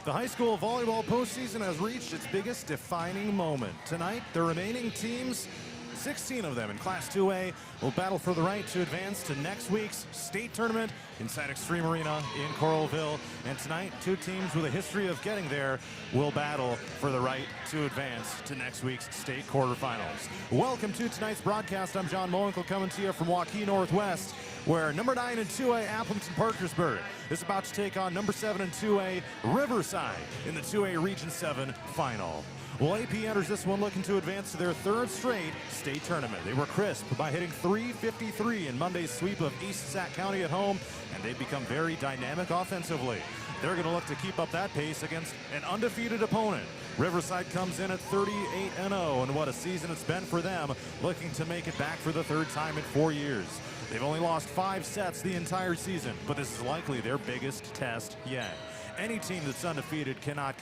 The high school volleyball postseason has reached its biggest defining moment. Tonight, the remaining teams, 16 of them in Class 2A, will battle for the right to advance to next week's state tournament inside Extreme Arena in Coralville. And tonight, two teams with a history of getting there will battle for the right to advance to next week's state quarterfinals. Welcome to tonight's broadcast. I'm John Moenkel coming to you from Waukee Northwest, where number 9 in 2A Aplington-Parkersburg is about to take on number 7 in 2A Riverside in the 2A Region 7 final. Well, AP enters this one looking to advance to their third straight state tournament. They were crisp by hitting .353 in Monday's sweep of East Sac County at home, and they've become very dynamic offensively. They're going to look to keep up that pace against an undefeated opponent. Riverside comes in at 38-0, and what a season it's been for them, looking to make it back for the third time in 4 years. They've only lost 5 sets the entire season, but this is likely their biggest test yet. Any team that's undefeated cannot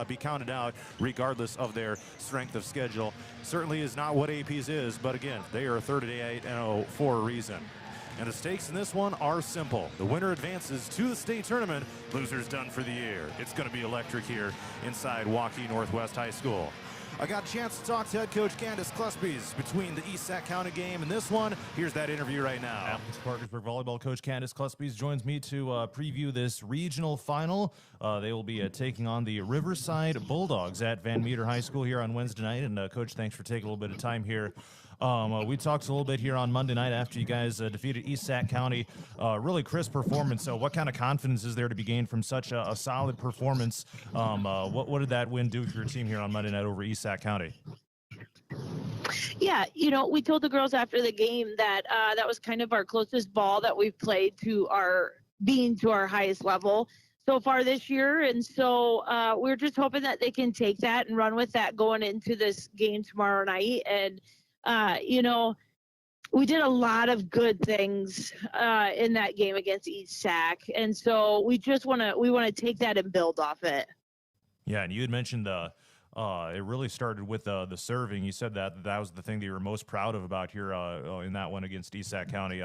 be counted out regardless of their strength of schedule. Certainly is not what AP's is, but again, they are 38-0 for a reason. And the stakes in this one are simple. The winner advances to the state tournament, loser's done for the year. It's going to be electric here inside Waukee Northwest High School. I got a chance to talk to head coach Candace Cluspies between the East Sac County game and this one. Here's that interview right now. Aplington-Parkersburg volleyball coach Candace Cluspies joins me to preview this regional final. They will be taking on the Riverside Bulldogs at Van Meter High School here on Wednesday night. And Coach, thanks for taking a little bit of time here. We talked a little bit here on Monday night after you guys defeated East Sac County. Really crisp performance. So what kind of confidence is there to be gained from such a solid performance? What did that win do for your team here on Monday night over East Sac County? Yeah, we told the girls after the game that that was kind of our closest ball that we've played to our highest level so far this year. And so we're just hoping that they can take that and run with that going into this game tomorrow night. And we did a lot of good things in that game against East Sac, and so we want to take that and build off it. Yeah, and you had mentioned it really started with the serving. You said that was the thing that you were most proud of about here in that one against East Sac County.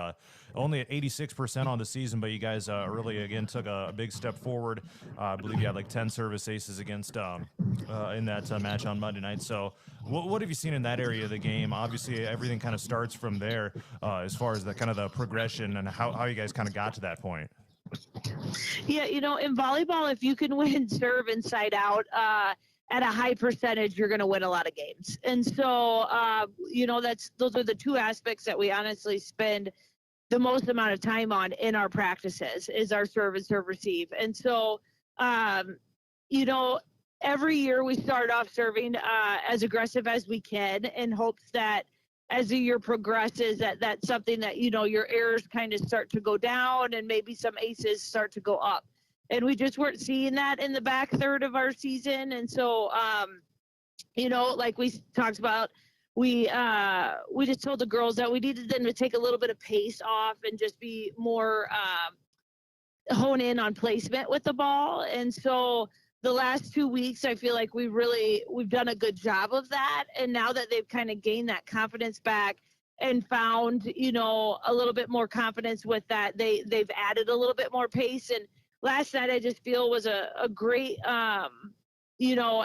Only at 86% on the season, but you guys really, again, took a big step forward. I believe you had like 10 service aces against in that match on Monday night. So what have you seen in that area of the game? Obviously, everything kind of starts from there as far as the kind of the progression and how you guys kind of got to that point. Yeah, in volleyball, if you can win serve inside out, at a high percentage, you're going to win a lot of games. And so, those are the two aspects that we honestly spend the most amount of time on in our practices is our serve and serve receive. And so, every year we start off serving as aggressive as we can in hopes that as the year progresses, that's something that, your errors kind of start to go down and maybe some aces start to go up. And we just weren't seeing that in the back third of our season. And so, like we talked about, we just told the girls that we needed them to take a little bit of pace off and just be more hone in on placement with the ball. And so the last 2 weeks, I feel like we've done a good job of that. And now that they've kind of gained that confidence back and found, a little bit more confidence with that, they've added a little bit more pace. And last night, I just feel was a great,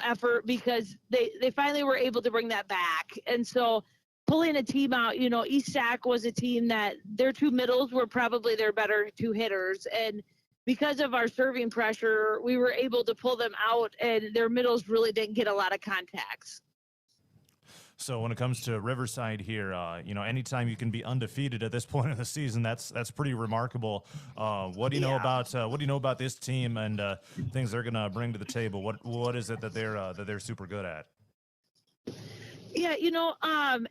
effort because they finally were able to bring that back. And so pulling a team out, East Sac was a team that their two middles were probably their better two hitters. And because of our serving pressure, we were able to pull them out and their middles really didn't get a lot of contacts. So when it comes to Riverside here, anytime you can be undefeated at this point in the season, that's pretty remarkable. What do you know about this team and things they're going to bring to the table? What is it that they're super good at? Yeah,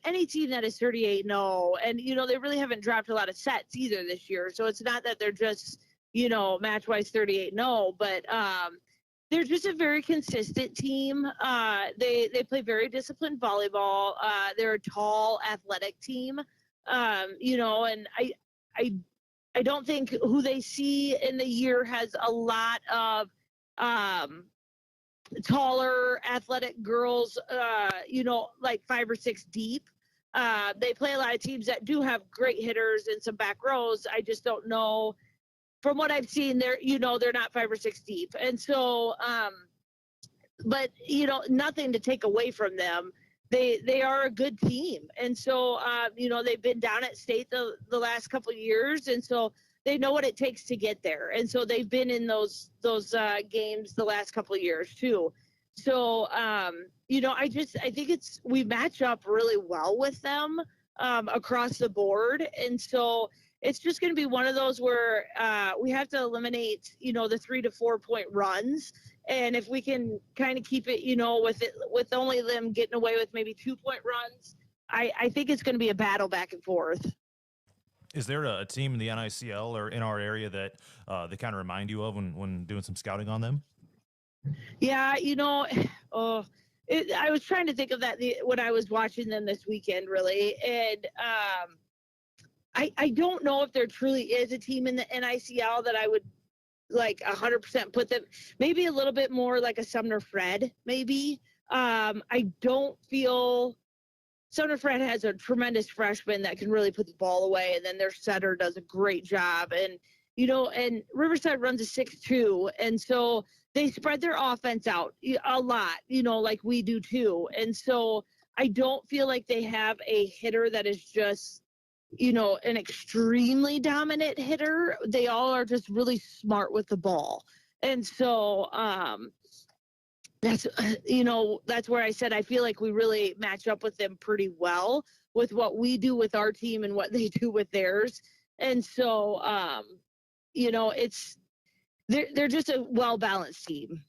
any team that is 38-0, and they really haven't dropped a lot of sets either this year. So it's not that they're just match-wise 38-0, but they're just a very consistent team. They play very disciplined volleyball. They're a tall, athletic team. And I don't think who they see in the year has a lot of taller, athletic girls, like 5 or 6 deep. They play a lot of teams that do have great hitters and some back rows. I just don't know. From what I've seen, they're not 5 or 6 deep. And so but nothing to take away from them. They are a good team, and so they've been down at state the last couple of years, and so they know what it takes to get there, and so they've been in those games the last couple of years too. So I think we match up really well with them across the board, and so it's just going to be one of those where we have to eliminate the 3 to 4 point runs. And if we can kind of keep it, with only them getting away with maybe 2 point runs, I think it's going to be a battle back and forth. Is there a team in the NICL or in our area that they kind of remind you of when doing some scouting on them? Yeah, I was trying to think of that when I was watching them this weekend, really. And I don't know if there truly is a team in the NICL that I would like 100% put them, maybe a little bit more like a Sumner Fred, maybe. I don't feel Sumner Fred has a tremendous freshman that can really put the ball away, and then their setter does a great job. And and Riverside runs a 6-2, and so they spread their offense out a lot, like we do too. And so I don't feel like they have a hitter that is just an extremely dominant hitter. They all are just really smart with the ball. And so that's where I said I feel like we really match up with them pretty well with what we do with our team and what they do with theirs. And so they're just a well-balanced team.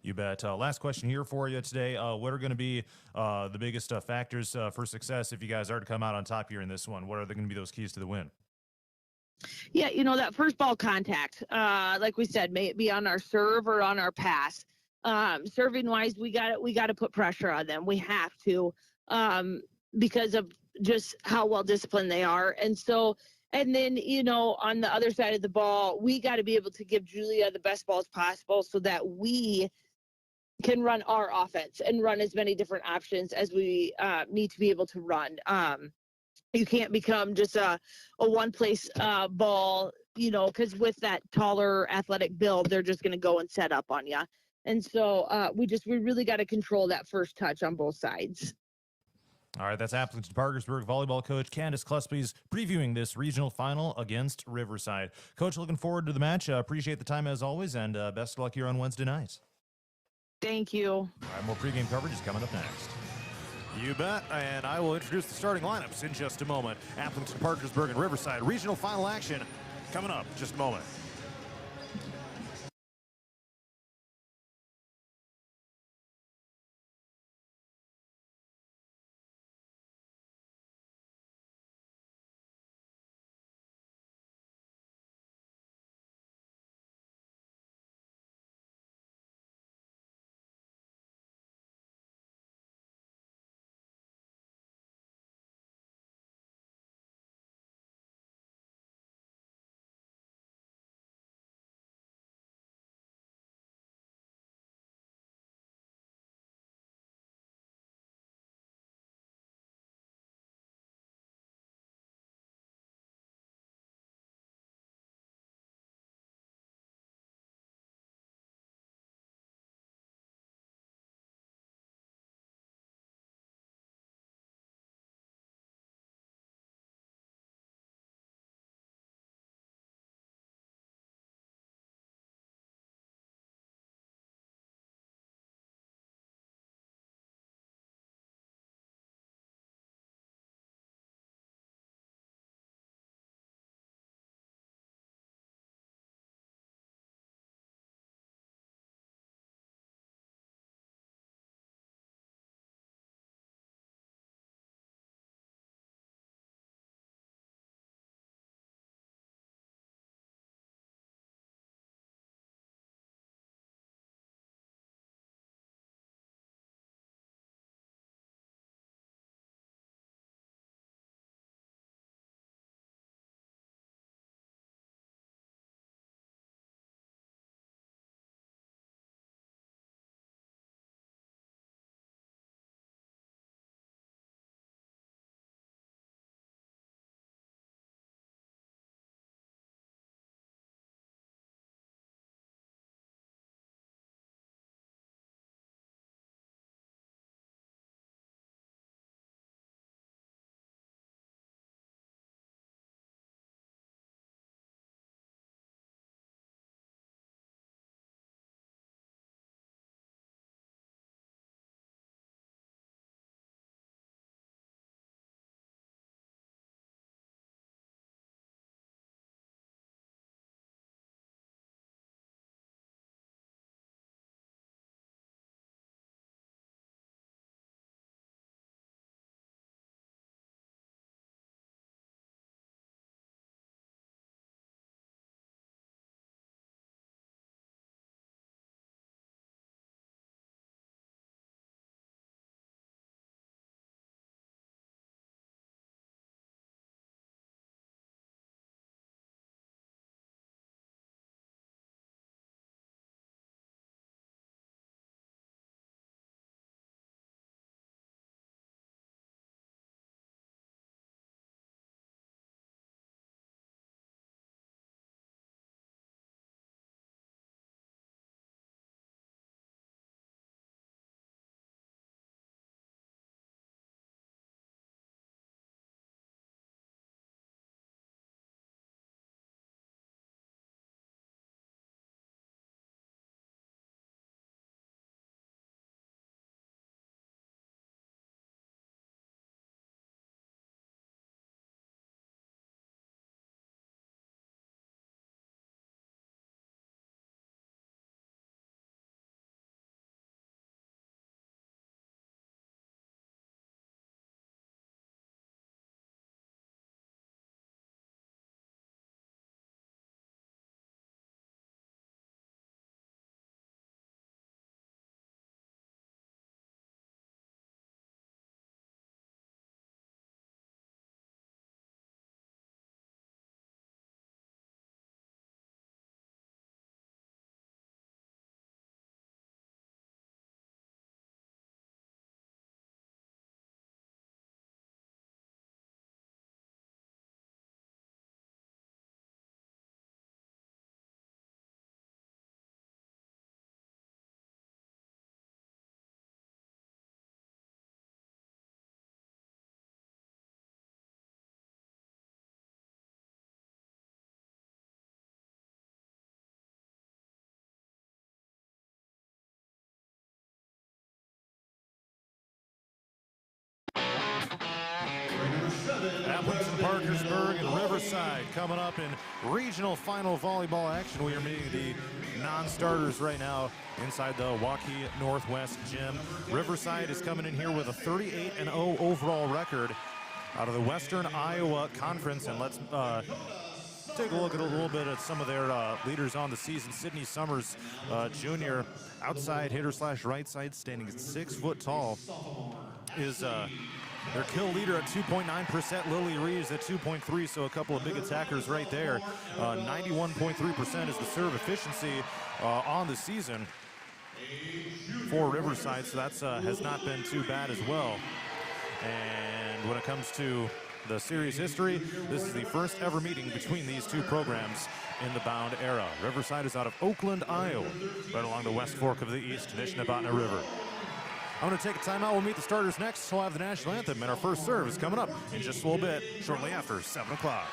You bet. Last question here for you today. What are going to be the biggest factors for success if you guys are to come out on top here in this one? What are going to be those keys to the win? Yeah, that first ball contact, like we said, may it be on our serve or on our pass. Serving wise, we got to put pressure on them. We have to, because of just how well disciplined they are. And so, and then, on the other side of the ball, we got to be able to give Julia the best balls possible so that we can run our offense and run as many different options as we need to be able to run. You can't become just a one place ball, because with that taller athletic build, they're just going to go and set up on you. And so we really got to control that first touch on both sides. All right, that's Aplington-Parkersburg volleyball coach Candace Cluspy's previewing this regional final against Riverside. Coach, looking forward to the match. Appreciate the time as always, and best of luck here on Wednesday night. Thank you. All right, more pregame coverage is coming up next. You bet, and I will introduce the starting lineups in just a moment. Aplington-Parkersburg and Riverside regional final action coming up in just a moment. coming up in regional final volleyball action. We are meeting the non-starters right now inside the Waukee Northwest gym. Riverside is coming in here with a 38-0 overall record out of the Western Iowa Conference. And let's take a look at a little bit at some of their leaders on the season. Sydney Summers, junior, outside hitter slash right side, standing 6 foot tall, is their kill leader at 2.9%. Lily Reeves at 2.3, so a couple of big attackers right there. 91.3% is the serve efficiency on the season for Riverside, so that's has not been too bad as well. And when it comes to the series history, this is the first ever meeting between these two programs in the Bound era. Riverside is out of Oakland, Iowa, right along the West Fork of the East Nishnabotna River. I'm going to take a timeout. We'll meet the starters next. We'll have the national anthem, and our first serve is coming up in just a little bit, shortly after 7 o'clock.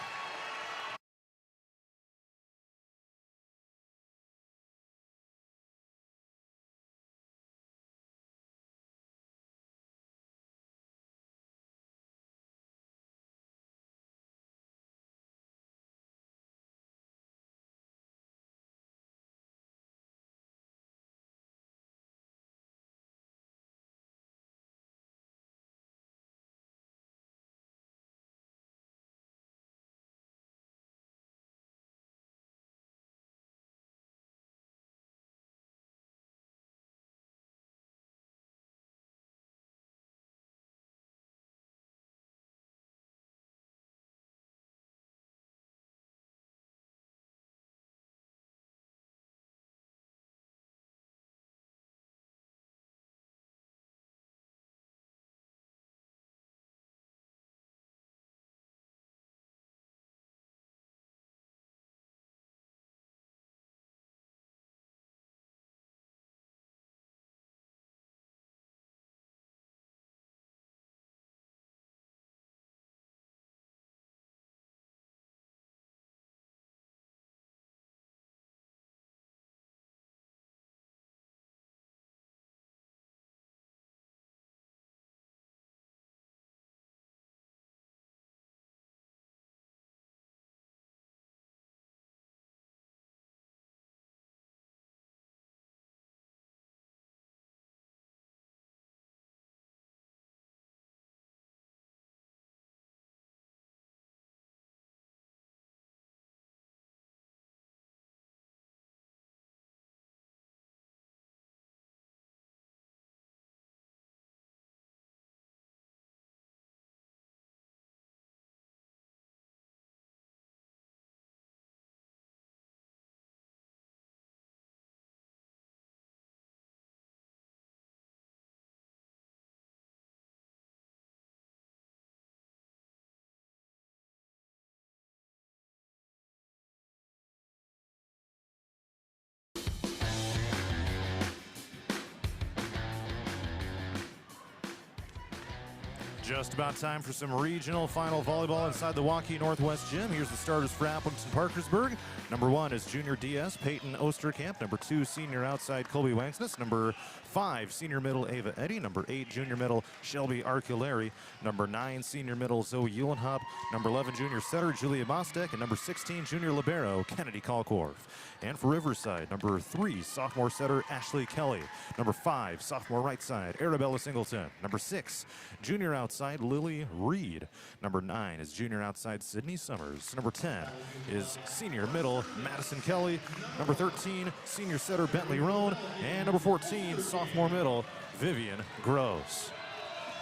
Just about time for some regional final volleyball inside the Waukee Northwest gym. Here's the starters for Aplington-Parkersburg. Number 1 is junior DS Peyton Osterkamp. Number 2, senior outside Colby Wangsness. Number 5, senior middle Ava Eddy. Number 8, junior middle Shelby Arculari. Number 9, senior middle Zoe Eulenhop. Number 11, junior setter Julia Bostek. And number 16, junior libero Kennedy Kalkorf. And for Riverside, number 3, sophomore setter Ashley Kelly. Number 5, sophomore right side Arabella Singleton. Number 6, junior outside Lily Reed. Number 9 is junior outside Sydney Summers. Number 10 is senior middle Madison Kelly. Number 13, senior setter Bentley Roan. And number 14, sophomore middle Vivian Gross.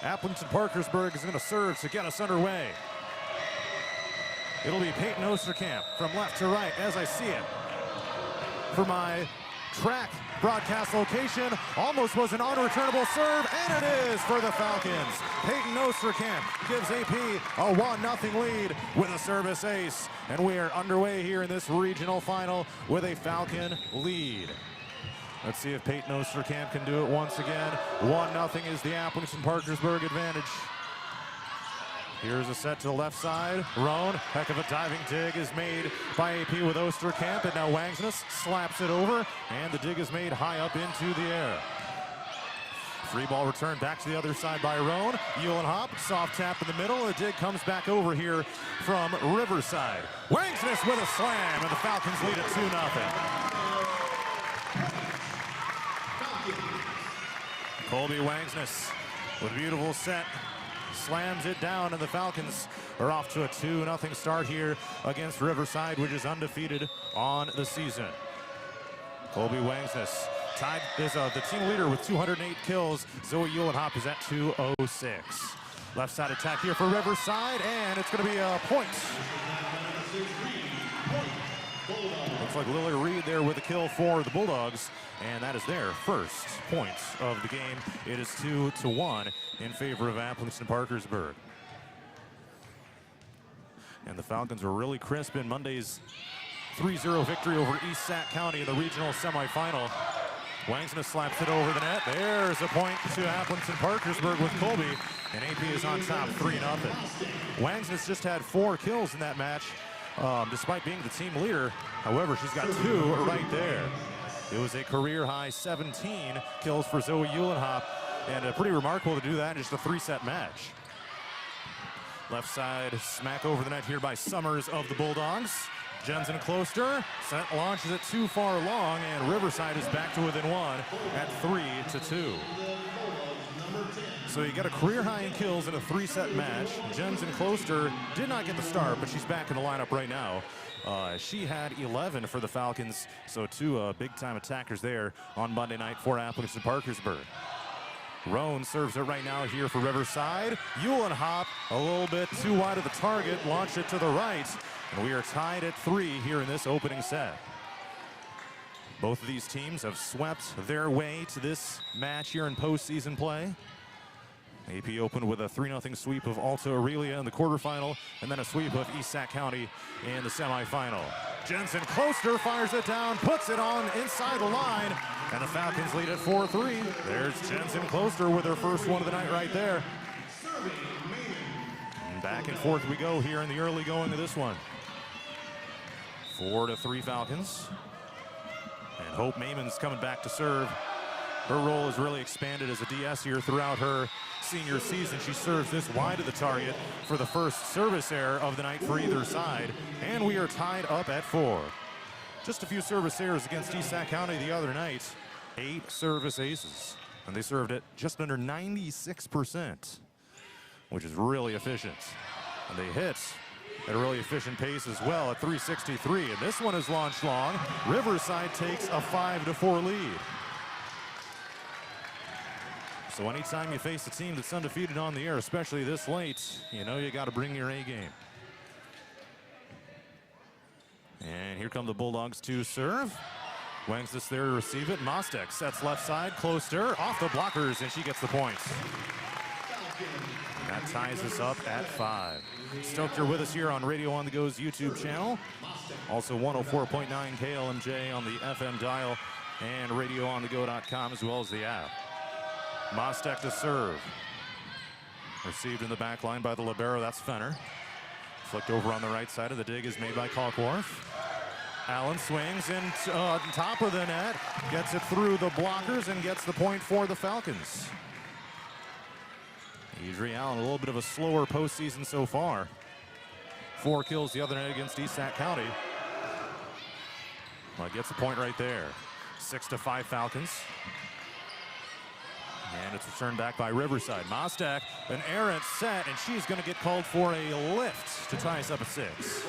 Aplington-Parkersburg is going to serve to get us underway. It'll be Peyton Osterkamp from left to right as I see it. For my track broadcast location, almost was an unreturnable serve, and it is for the Falcons. Peyton Osterkamp gives AP a 1-0 lead with a service ace, and we are underway here in this regional final with a Falcon lead. Let's see if Peyton Osterkamp can do it once again. 1-0 is the Aplington-Parkersburg advantage. Here's a set to the left side. Roan, heck of a diving dig is made by AP with Osterkamp, and now Wangsness slaps it over, and the dig is made high up into the air. Free ball returned back to the other side by Roan. Uhlenhop, soft tap in the middle. The dig comes back over here from Riverside. Wangsness with a slam, and the Falcons lead it 2-0. Colby Wangsness with a beautiful set. Slams it down, and the Falcons are off to a 2-0 start here against Riverside, which is undefeated on the season. Colby Wangsness tied is the team leader with 208 kills. Zoe Uhlenhop is at 206. Left side attack here for Riverside, and it's going to be a point. Looks like Lily Reed there with a kill for the Bulldogs, and that is their first point of the game. It is 2-1 in favor of Aplington-Parkersburg. And the Falcons were really crisp in Monday's 3-0 victory over East Sac County in the regional semifinal. Wangsness slaps it over the net. There's a point to Aplington-Parkersburg with Colby, and AP is on top 3-0. Wangsness just had 4 kills in that match, despite being the team leader. However, she's got 2 right there. It was a career-high 17 kills for Zoe Uhlenhop, and pretty remarkable to do that in just a 3-set match. Left side smack over the net here by Summers of the Bulldogs. Jensen Closter launches it too far long, and Riverside is back to within 1 at 3-2. So you got a career high in kills in a 3-set match. Jensen Closter did not get the start, but she's back in the lineup right now. She had 11 for the Falcons, so 2 big-time attackers there on Monday night for Aplington-Parkersburg. Roan serves it right now here for Riverside. Uhlenhop a little bit too wide of the target, launched it to the right, and we are tied at 3 here in this opening set. Both of these teams have swept their way to this match here in postseason play. AP opened with a 3-0 sweep of Alta Aurelia in the quarterfinal, and then a sweep of East Sac County in the semifinal. Jensen Closter fires it down, puts it on inside the line, and the Falcons lead at 4-3. There's Jensen Closter with her first one of the night right there. And back and forth we go here in the early going of this one. 4-3 Falcons. And Hope Maimon's coming back to serve. Her role has really expanded as a DS here throughout her senior season. She serves this wide of the target for the first service error of the night for either side. And we are tied up at 4. Just a few service errors against East Sac County the other night. 8 service aces. And they served at just under 96%, which is really efficient. And they hit at a really efficient pace as well at 363. And this one is launched long. Riverside takes a 5-4 lead. So anytime you face a team that's undefeated on the air, especially this late, you know you got to bring your A game. And here come the Bulldogs to serve. Wangsness there to receive it. Mostek sets left side, Closter off the blockers, and she gets the points. And that ties us up at 5. Stoked you're with us here on Radio on the Go's YouTube channel. Also 104.9 KLMJ on the FM dial and radioonthego.com as well as the app. Mostek to serve. Received in the back line by the libero, that's Fenner. Flicked over on the right side of the dig is made by Kalkworth. Allen swings in top of the net, gets it through the blockers and gets the point for the Falcons. Adri Allen, a little bit of a slower postseason so far. 4 kills the other night against East Sac County. Well, gets a point right there. 6-5 Falcons. And it's returned back by Riverside. Mostek, an errant set, and she's going to get called for a lift to tie us up at 6.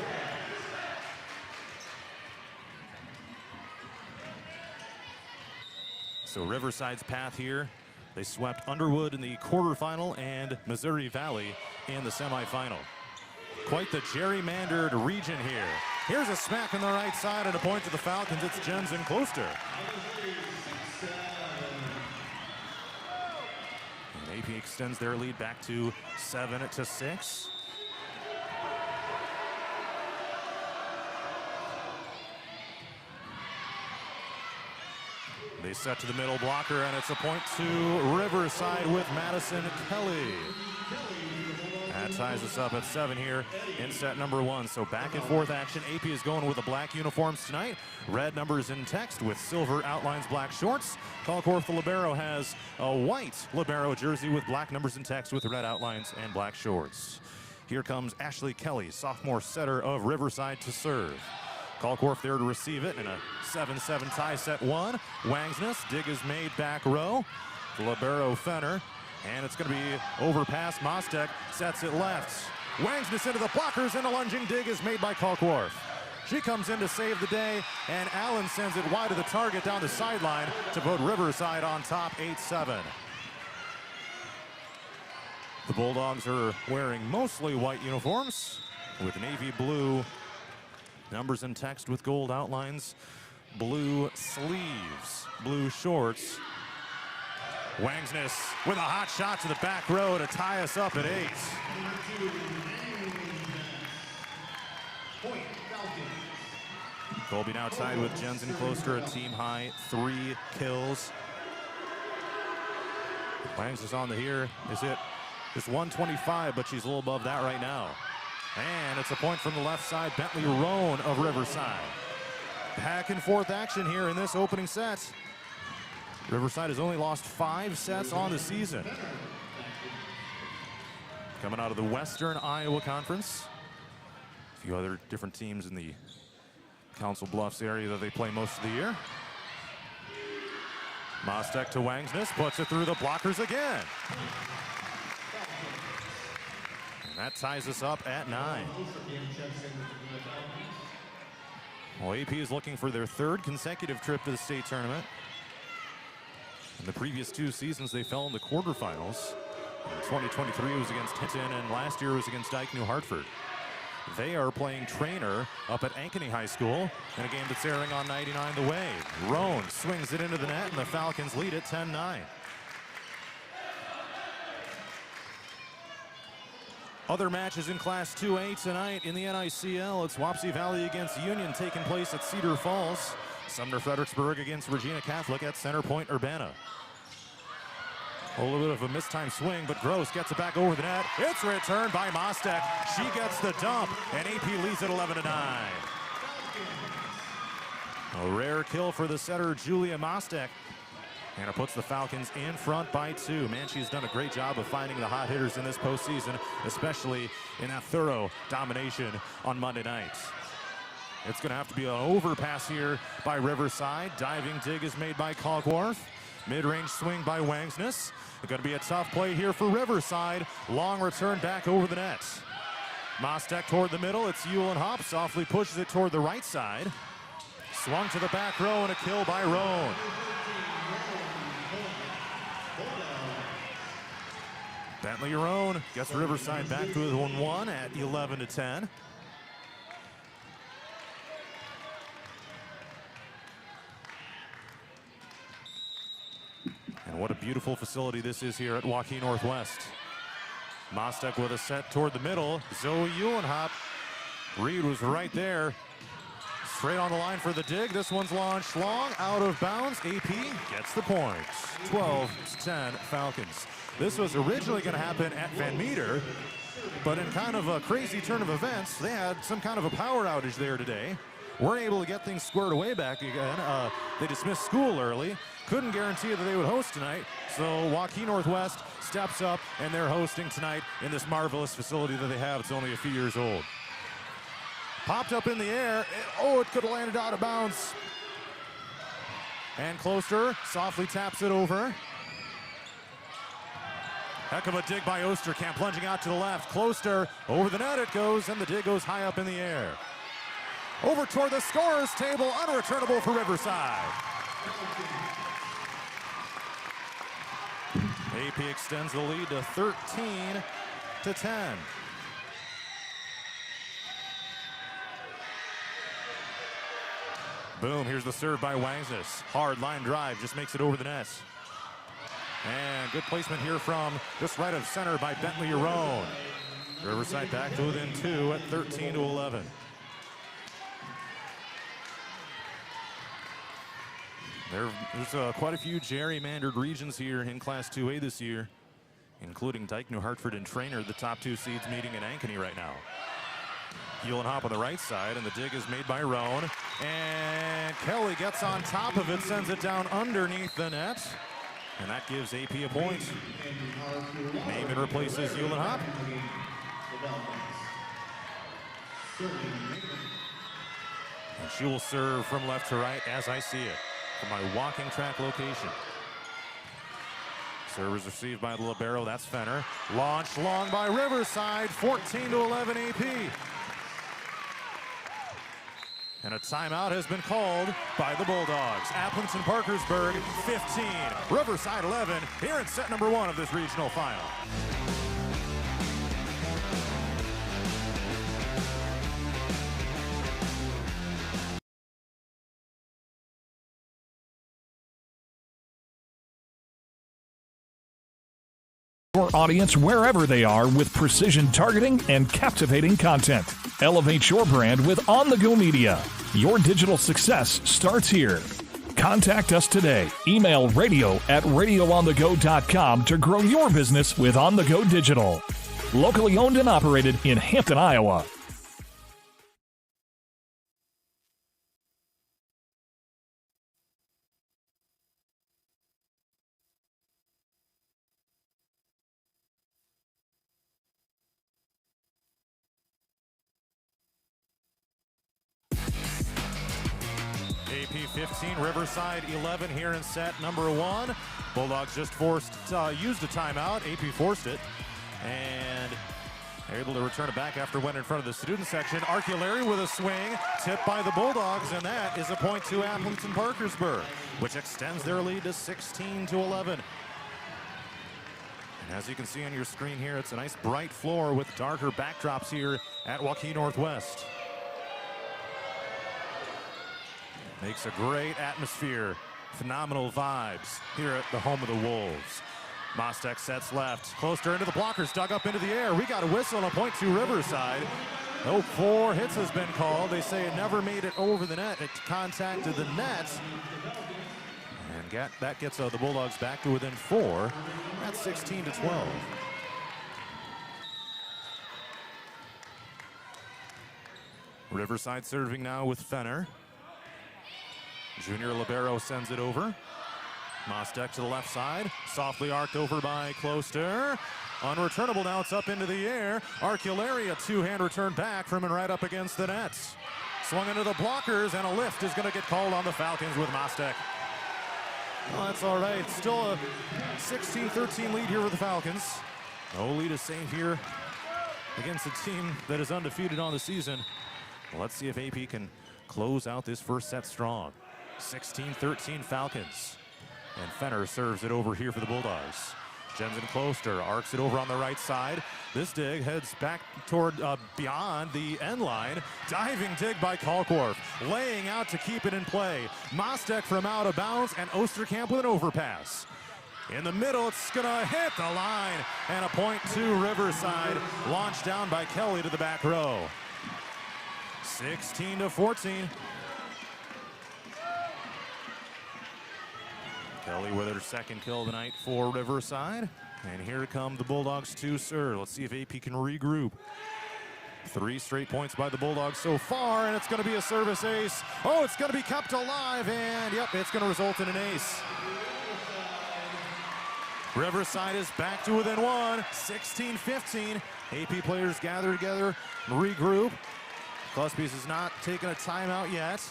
So Riverside's path here. They swept Underwood in the quarterfinal and Missouri Valley in the semifinal. Quite the gerrymandered region here. Here's a smack on the right side and a point to the Falcons. It's Jensen Closter. AP extends their lead back to 7-6. They set to the middle blocker, and it's a point to Riverside with Madison Kelly. That ties us up at 7 here in set number 1. So back and forth action. AP is going with the black uniforms tonight. Red numbers in text with silver outlines, black shorts. Colcorth, the libero, has a white libero jersey with black numbers in text with red outlines and black shorts. Here comes Ashley Kelly, sophomore setter of Riverside, to serve. Colcorth there to receive it in a 7-7 tie, set 1. Wangsness, dig is made back row. The libero Fenner, and it's going to be overpass. Mostek sets it left. Wangsness into the blockers, and a lunging dig is made by Colcorth. She comes in to save the day, and Allen sends it wide of the target down the sideline to put Riverside on top, 8-7. The Bulldogs are wearing mostly white uniforms with navy blue numbers in text with gold outlines, blue sleeves, blue shorts. Wangsness with a hot shot to the back row to tie us up at 8. Colby now tied with Jensen Closter, a team high 3 kills. Wangsness on the here is it just 125, but she's a little above that right now. And it's a point from the left side, Bentley Roan of Riverside. Back and forth action here in this opening set. Riverside has only lost 5 sets on the season. Coming out of the Western Iowa Conference. A few other different teams in the Council Bluffs area that they play most of the year. Mostek to Wangsness, puts it through the blockers again. And that ties us up at 9. Well, AP is looking for their 3rd consecutive trip to the state tournament. In the previous 2 seasons, they fell in the quarterfinals. In 2023 was against Hinton, and last year was against Dike New Hartford. They are playing Trainer up at Ankeny High School in a game that's airing on 99 The Wave. Roan swings it into the net, and the Falcons lead it 10-9. Other matches in Class 2A tonight in the NICL. It's Wapsie Valley against Union taking place at Cedar Falls. Sumner Fredericksburg against Regina Catholic at Center Point Urbana. A little bit of a mistimed swing, but Gross gets it back over the net. It's returned by Mostek. She gets the dump, and AP leads at 11-9. A rare kill for the setter, Julia Mostek. And it puts the Falcons in front by 2. Man, she's done a great job of finding the hot hitters in this postseason, especially in that thorough domination on Monday nights. It's going to have to be an overpass here by Riverside. Diving dig is made by Colcorth. Mid-range swing by Wangsness. It's going to be a tough play here for Riverside. Long return back over the net. Mostek toward the middle. It's Uhlenhop. Softly pushes it toward the right side. Swung to the back row and a kill by Roan. Bentley Roan gets Riverside back to the 1-1 at 11-10. And what a beautiful facility this is here at Waukee Northwest. Mostek with a set toward the middle. Zoe Uhlenhop. Reed was right there. Straight on the line for the dig. This one's launched long, out of bounds. AP gets the point. 12-10 Falcons. This was originally going to happen at Van Meter, but in kind of a crazy turn of events, they had some kind of a power outage there today. Weren't able to get things squared away back again. They dismissed school early. Couldn't guarantee that they would host tonight. So Waukee Northwest steps up, and they're hosting tonight in this marvelous facility that they have. It's only a few years old. Popped up in the air. It could have landed out of bounds. And Closter softly taps it over. Heck of a dig by Osterkamp, plunging out to the left. Closter over the net it goes, and the dig goes high up in the air. Over toward the scorer's table, unreturnable for Riverside. AP extends the lead to 13-10. Boom, here's the serve by Wangsness. Hard line drive, just makes it over the net. And good placement here from just right of center by Bentley Roan. Riverside back to within 2 at 13-11. There's quite a few gerrymandered regions here in Class 2A this year, including Dyke, New Hartford, and Traynor, the top two seeds meeting in Ankeny right now. Hop on the right side, and the dig is made by Roan. And Kelly gets on top of it, sends it down underneath the net. And that gives AP a point. Naaman replaces Hop. And she will serve from left to right as I see it from my walking track location. Serve is received by the libero. That's Fenner. Launched long by Riverside. 14-11 AP. And a timeout has been called by the Bulldogs. Aplington-Parkersburg 15, Riverside 11, here in set number 1 of this regional final. Your audience wherever they are with precision targeting and captivating content. Elevate your brand with on-the-go media. Your digital success starts here. Contact us today. Email radio@radioonthego.com to grow your business with On The Go Digital. Locally owned and operated in Hampton, Iowa. AP 15, Riverside 11 here in set number 1. Bulldogs just used a timeout. AP forced it. And they're able to return it back after went in front of the student section. Arculari with a swing, tipped by the Bulldogs, and that is a point to Aplington-Parkersburg, which extends their lead to 16-11. And as you can see on your screen here, it's a nice bright floor with darker backdrops here at Waukee Northwest. Makes a great atmosphere, phenomenal vibes here at the home of the Wolves. Mostek sets left, closer into the blockers, dug up into the air. We got a whistle and a point to Riverside. No 4 hits has been called. They say it never made it over the net. It contacted the net. And that gets the Bulldogs back to within 4. That's 16-12. Riverside serving now with Fenner. Junior libero sends it over. Mostek to the left side. Softly arced over by Closter. Unreturnable now, it's up into the air. Arculari, a 2-hand return back from and right up against the net. Swung into the blockers, and a lift is going to get called on the Falcons with Mostek. Well, that's all right. Still a 16-13 lead here with the Falcons. No lead is safe here against a team that is undefeated on the season. Well, let's see if AP can close out this first set strong. 16-13 Falcons. And Fenner serves it over here for the Bulldogs. Jensen Closter arcs it over on the right side. This dig heads back toward beyond the end line. Diving dig by Kalkworth. Laying out to keep it in play. Mostek from out of bounds, and Osterkamp with an overpass. In the middle, it's gonna hit the line. And a point to Riverside. Launched down by Kelly to the back row. 16-14. Kelly with her second kill of the night for Riverside. And here come the Bulldogs to serve. Let's see if AP can regroup. 3 straight points by the Bulldogs so far, and it's going to be a service ace. Oh, it's going to be kept alive, and yep, it's going to result in an ace. Riverside is back to within 1, 16-15. AP players gather together, regroup. Cluspies has not taken a timeout yet.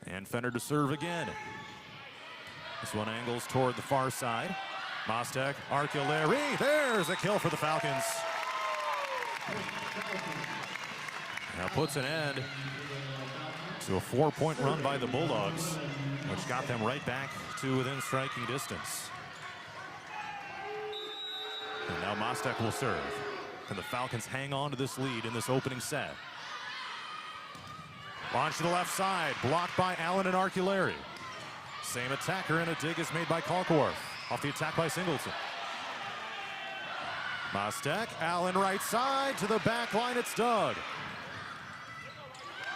And Fenner to serve again. This one angles toward the far side. Mostek, Arculari, there's a kill for the Falcons. Now puts an end to a 4-point run by the Bulldogs, which got them right back to within striking distance. And now Mostek will serve. Can the Falcons hang on to this lead in this opening set? Launch to the left side, blocked by Allen and Arculari. Same attacker, and a dig is made by Kalkworth. Off the attack by Singleton. Mostek, Allen right side to the back line. It's Doug.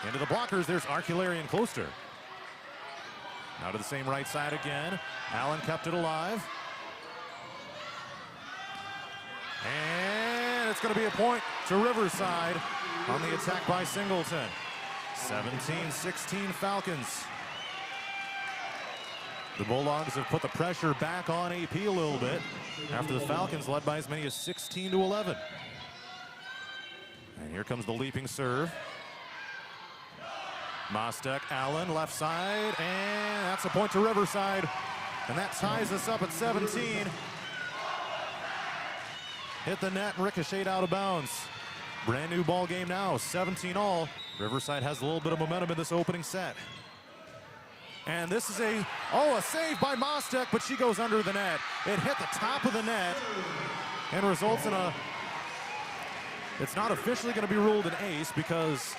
Into the blockers, there's Arcularian Closter. Now to the same right side again. Allen kept it alive. And it's going to be a point to Riverside on the attack by Singleton. 17-16 Falcons. The Bulldogs have put the pressure back on AP a little bit after the Falcons led by as many as 16-11. And here comes the leaping serve. Mostek, Allen, left side, and that's a point to Riverside. And that ties us up at 17. Hit the net and ricocheted out of bounds. Brand new ball game now, 17-all. Riverside has a little bit of momentum in this opening set. And this is a save by Mostek, but she goes under the net. It hit the top of the net and results in it's not officially going to be ruled an ace because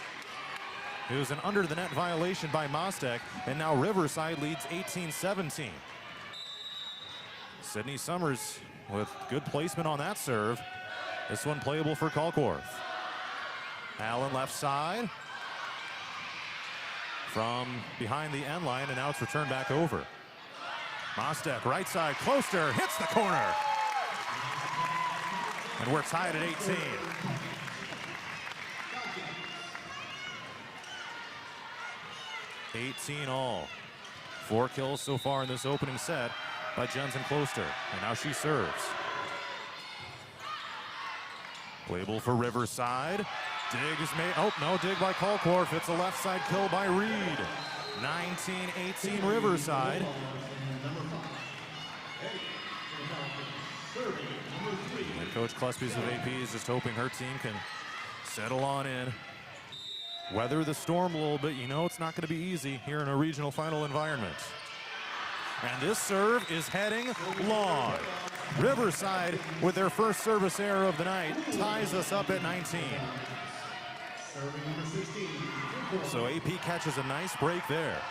it was an under the net violation by Mostek, and now Riverside leads 18-17. Sydney Summers with good placement on that serve. This one playable for Kalkorth. Allen left side. From behind the end line, and now it's returned back over. Mostek, right side, Closter hits the corner. And we're tied at 18. All. 4 kills so far in this opening set by Jensen Closter. And now she serves. Playable for Riverside. Dig is made. Oh, no dig by Kalkorth. It's a left side kill by Reed. 19-18 Riverside. And Coach Klespies of AP is just hoping her team can settle on in. Weather the storm a little bit. You know it's not going to be easy here in a regional final environment. And this serve is heading long. Riverside, with their first service error of the night, ties us up at 19. So AP catches a nice break there.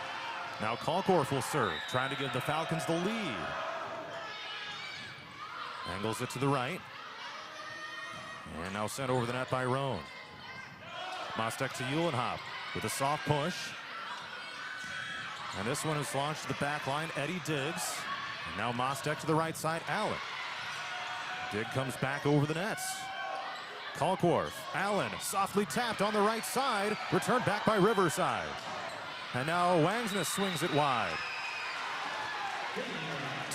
Now Kalkorth will serve, trying to give the Falcons the lead. Angles it to the right. And now sent over the net by Roan. Mostek to Uhlenhop with a soft push. And this one is launched to the back line, Eddie Diggs. And now Mostek to the right side, Allen. Dig comes back over the nets. Kalkorth, Allen, softly tapped on the right side, returned back by Riverside. And now Wangsness swings it wide.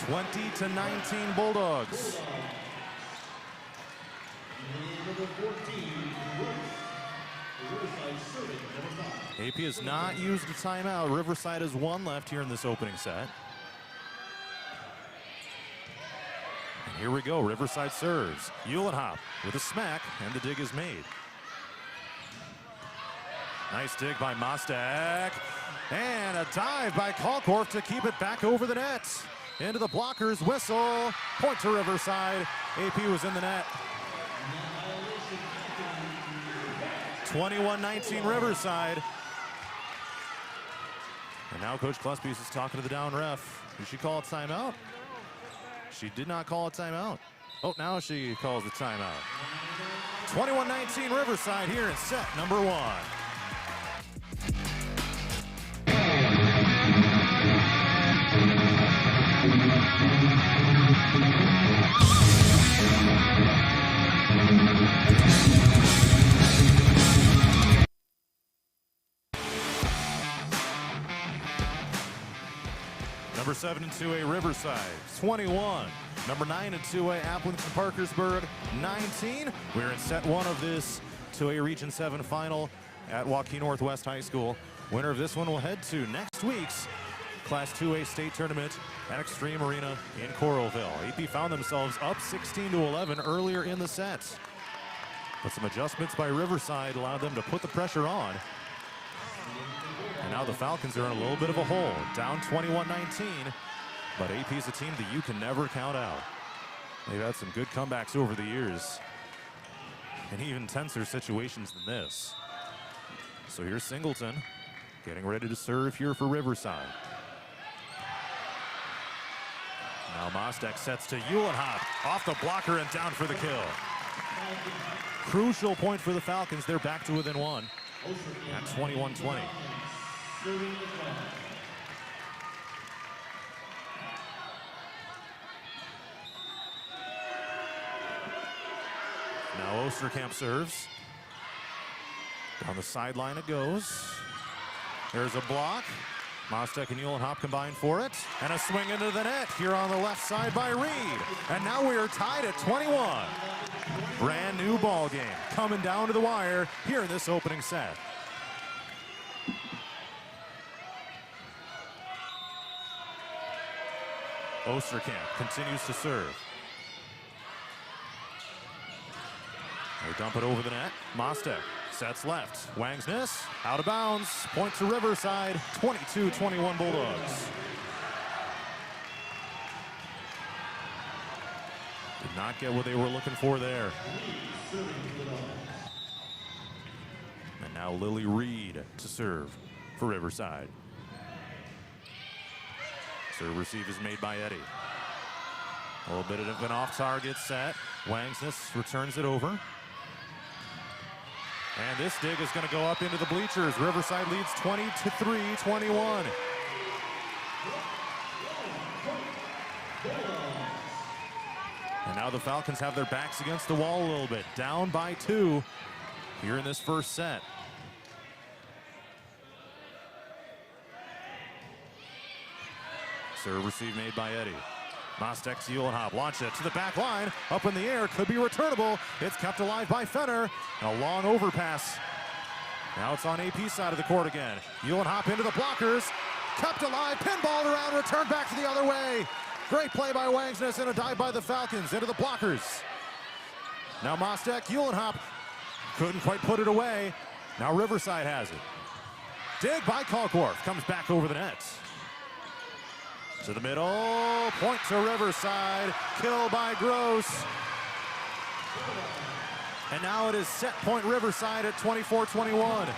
20-19 Bulldogs. AP has not used a timeout. Riverside has 1 left here in this opening set. And here we go. Riverside serves. Uhlenhop with a smack, and the dig is made. Nice dig by Mostek. And a dive by Kalkorth to keep it back over the net. Into the blockers, whistle. Point to Riverside. AP was in the net. 21-19 Riverside. And now Coach Klespies is talking to the down ref. Did she call a timeout? She did not call a timeout. Oh, now she calls the timeout. 21-19 Riverside here in set number 1. Number 7 in 2A Riverside, 21. Number 9 in 2A Aplington-Parkersburg, 19. We're in set 1 of this 2A Region 7 final at Waukee Northwest High School. Winner of this one will head to next week's Class 2A state tournament at Extreme Arena in Coralville. AP found themselves up 16-11 earlier in the set. But some adjustments by Riverside allowed them to put the pressure on. And now the Falcons are in a little bit of a hole, down 21-19. But AP's a team that you can never count out. They've had some good comebacks over the years, and even tenser situations than this. So here's Singleton getting ready to serve here for Riverside. Now Mostek sets to Uhlenhop, off the blocker and down for the kill. Crucial point for the Falcons. They're back to within one at 21-20. Now Osterkamp serves. Down the sideline it goes. There's a block. Mostek and Uhlenhop combine for it. And a swing into the net here on the left side by Reed. And now we are tied at 21. Brand new ball game coming down to the wire here in this opening set. Osterkamp continues to serve. They dump it over the net. Mostek sets left. Wangsness out of bounds. Point to Riverside. 22-21 Bulldogs. Did not get what they were looking for there. And now Lily Reed to serve for Riverside. Serve receive is made by Eddie. A little bit of an off-target set. Wangsness returns it over. And this dig is going to go up into the bleachers. Riverside leads 20-3, 21. And now the Falcons have their backs against the wall a little bit. Down by 2 here in this first set. Serve receive made by Eddie. Mostek to Uhlenhop, launch it to the back line, up in the air, could be returnable. It's kept alive by Fenner. A long overpass. Now it's on AP side of the court again. Uhlenhop into the blockers, kept alive, pinballed around, returned back to the other way. Great play by Wangsness and a dive by the Falcons into the blockers. Now Mostek, Uhlenhop couldn't quite put it away. Now Riverside has it. Dig by Kalkworth, comes back over the net. To the middle, point to Riverside, kill by Gross. And now it is set point Riverside at 24-21.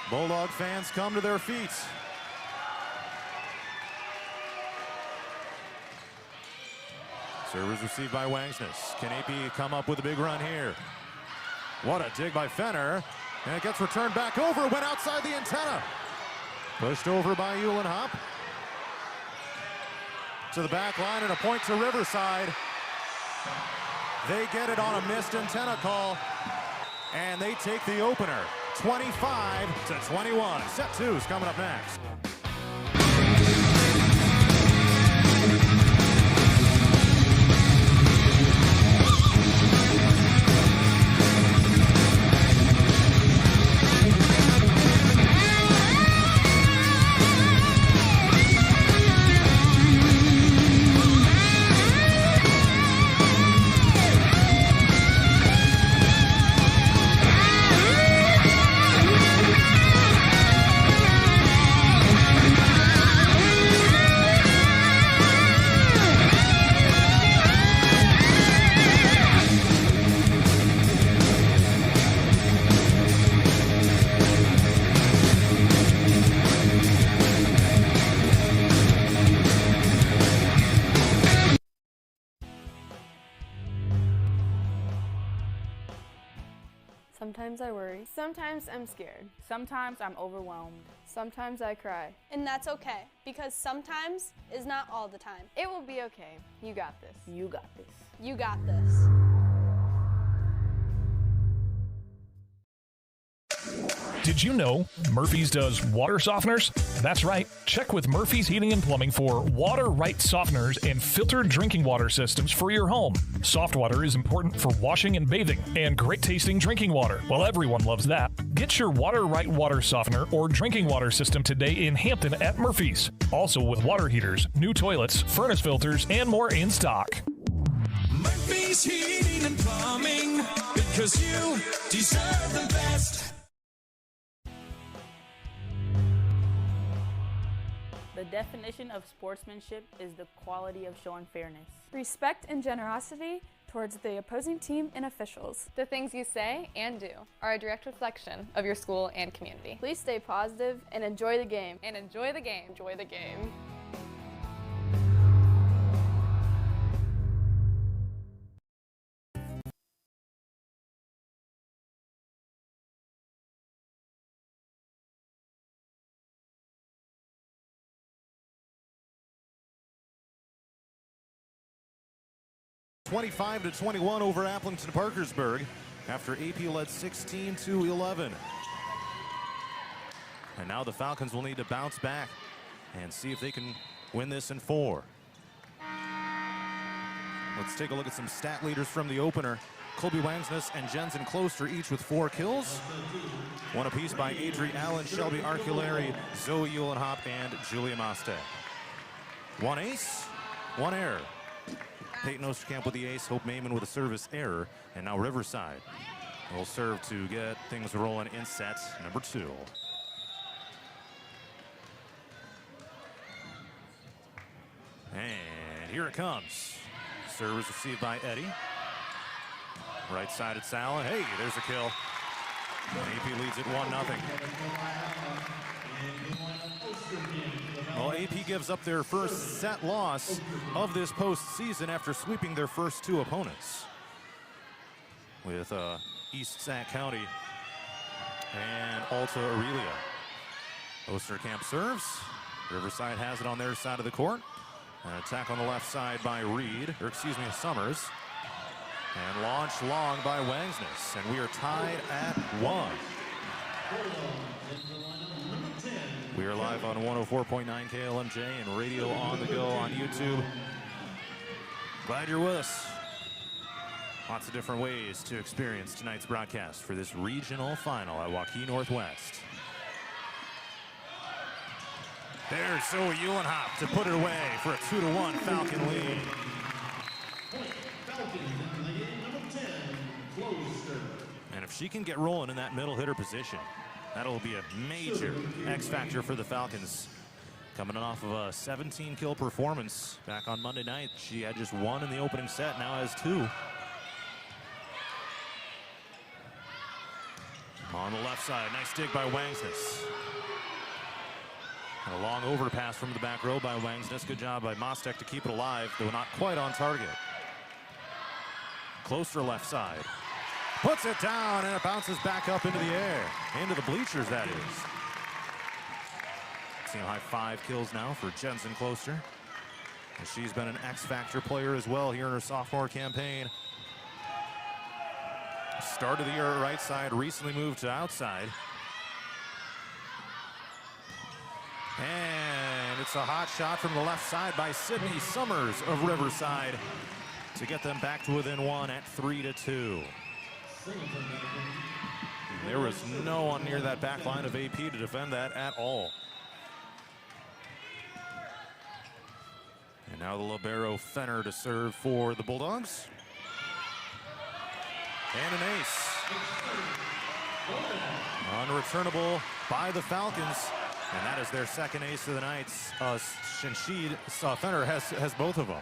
Bulldog fans come to their feet. Serve is received by Wangsness. Can AP come up with a big run here? What a dig by Fenner. And it gets returned back over, went outside the antenna. Pushed over by Uhlenhop. To the back line and a point to Riverside. They get it on a missed antenna call. And they take the opener, 25-21. Set 2 is coming up next. Sometimes I worry. Sometimes I'm scared. Sometimes I'm overwhelmed. Sometimes I cry. And that's okay, because sometimes is not all the time. It will be okay. You got this. You got this. You got this. Did you know Murphy's does water softeners? That's right. Check with Murphy's Heating and Plumbing for water-right softeners and filtered drinking water systems for your home. Soft water is important for washing and bathing, and great-tasting drinking water. Well, everyone loves that. Get your water-right water softener or drinking water system today in Hampton at Murphy's. Also with water heaters, new toilets, furnace filters, and more in stock. Murphy's Heating and Plumbing, because you deserve the best. The definition of sportsmanship is the quality of showing fairness. Respect and generosity towards the opposing team and officials. The things you say and do are a direct reflection of your school and community. Please stay positive and enjoy the game. And enjoy the game. Enjoy the game. 25-21 over Aplington-Parkersburg after AP led 16-11. And now the Falcons will need to bounce back and see if they can win this in 4. Let's take a look at some stat leaders from the opener. Colby Wangsness and Jensen Closter each with 4 kills. 1 apiece by Adri Allen, Shelby Arculari, Zoe Uhlenhop, and Julia Maste. 1 ace, 1 error. Peyton Osterkamp with the ace, Hope Maiman with a service error, and now Riverside will serve to get things rolling in set number 2. And here it comes. Serve is received by Eddie. Right side it's Allen. Hey, there's a kill. AP leads it 1-0. Well, AP gives up their first set loss of this postseason after sweeping their first 2 opponents with East Sac County and Alta Aurelia. Osterkamp serves. Riverside has it on their side of the court. An attack on the left side by Reed, or excuse me, Summers. And launched long by Wangsness. And we are tied at 1. We are live on 104.9 KLMJ and radio on the go on YouTube. Glad you're with us. Lots of different ways to experience tonight's broadcast for this regional final at Waukee Northwest. There's Zoe Uhlenhop to put it away for a 2-1 Falcon lead. And if she can get rolling in that middle hitter position, that'll be a major X factor for the Falcons. Coming off of a 17-kill performance back on Monday night. She had just 1 in the opening set, now has 2. On the left side, nice dig by Wangsness. And a long overpass from the back row by Wangsness. Good job by Mostek to keep it alive, though not quite on target. Closer left side. Puts it down, and it bounces back up into the air. Into the bleachers, that is. Team high 5 kills now for Jensen Closter. And she's been an X-Factor player as well here in her sophomore campaign. Start of the year at right side, recently moved to outside. And it's a hot shot from the left side by Sydney Summers of Riverside to get them back to within 1 at 3-2. There was no one near that back line of AP to defend that at all. And now the libero Fenner to serve for the Bulldogs. And an ace. Unreturnable by the Falcons. And that is their second ace of the night. Shinshid Fenner has both of them.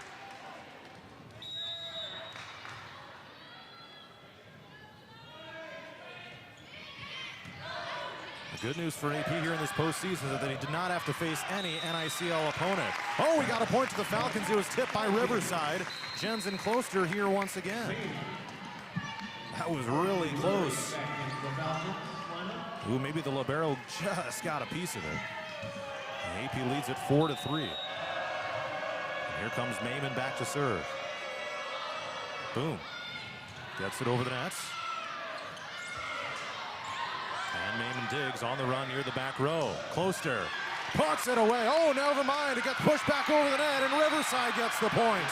The good news for AP here in this postseason is that he did not have to face any NICL opponent. Oh, we got a point to the Falcons. It was tipped by Riverside. Jensen Closter here once again. That was really close. Ooh, maybe the libero just got a piece of it. And AP leads it 4-3. And here comes Maiman back to serve. Boom. Gets it over the nets. And Maiman digs on the run near the back row. Closter puts it away. Oh, never mind. It gets pushed back over the net, and Riverside gets the point.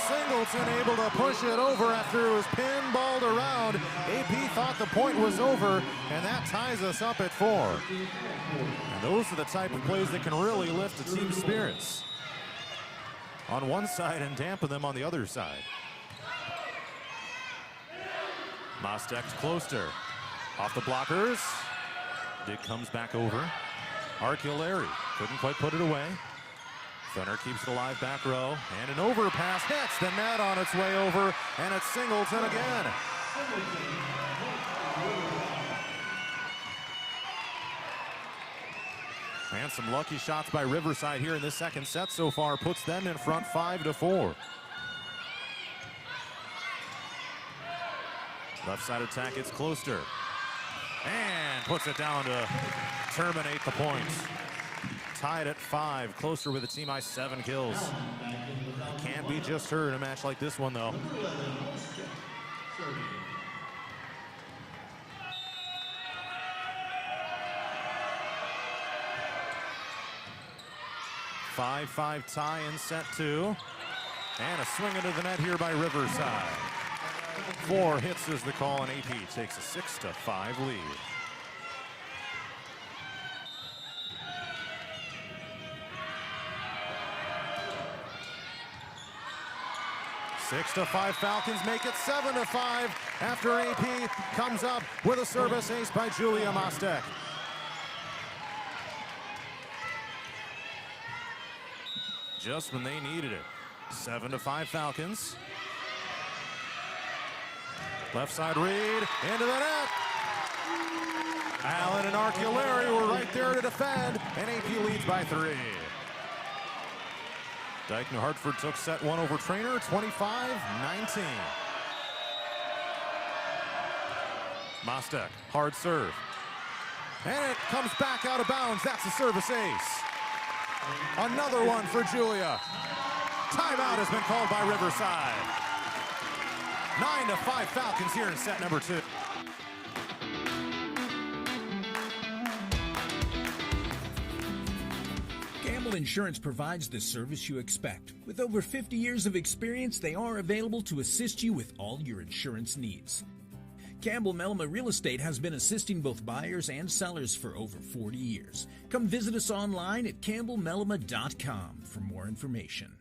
Singleton able to push it over after it was pinballed around. AP thought the point was over, and that ties us up at 4. And those are the type of plays that can really lift a team's spirits on one side and dampen them on the other side. Mostek to Closter. Off the blockers. Dig comes back over. Arculari couldn't quite put it away. Fenner keeps it alive back row, and an overpass hits the net on its way over, and it's Singleton again. And some lucky shots by Riverside here in this second set so far puts them in front 5-4. Left side attack, it's Closter. And puts it down to terminate the points. tied at 5, closer with a team high 7 kills. Can't be just her in a match like this one, though. Five tie in set 2. And a swing into the net here by Riverside. 4 hits is the call, and AP takes a 6-5 lead. Six to 5 Falcons make it 7-5 after AP comes up with a service ace by Julia Mostek. Just when they needed it. 7-5 Falcons. Left side read into the net. Allen and Arculari were right there to defend, and AP leads by 3. Dyke New Hartford took set 1 over Trainer, 25-19. Mostek, hard serve. And it comes back out of bounds. That's a service ace. Another one for Julia. Timeout has been called by Riverside. 9-5 Falcons here in set number 2. Campbell Insurance provides the service you expect. With over 50 years of experience, they are available to assist you with all your insurance needs. Campbell Melima Real Estate has been assisting both buyers and sellers for over 40 years. Come visit us online at campbellmelima.com for more information.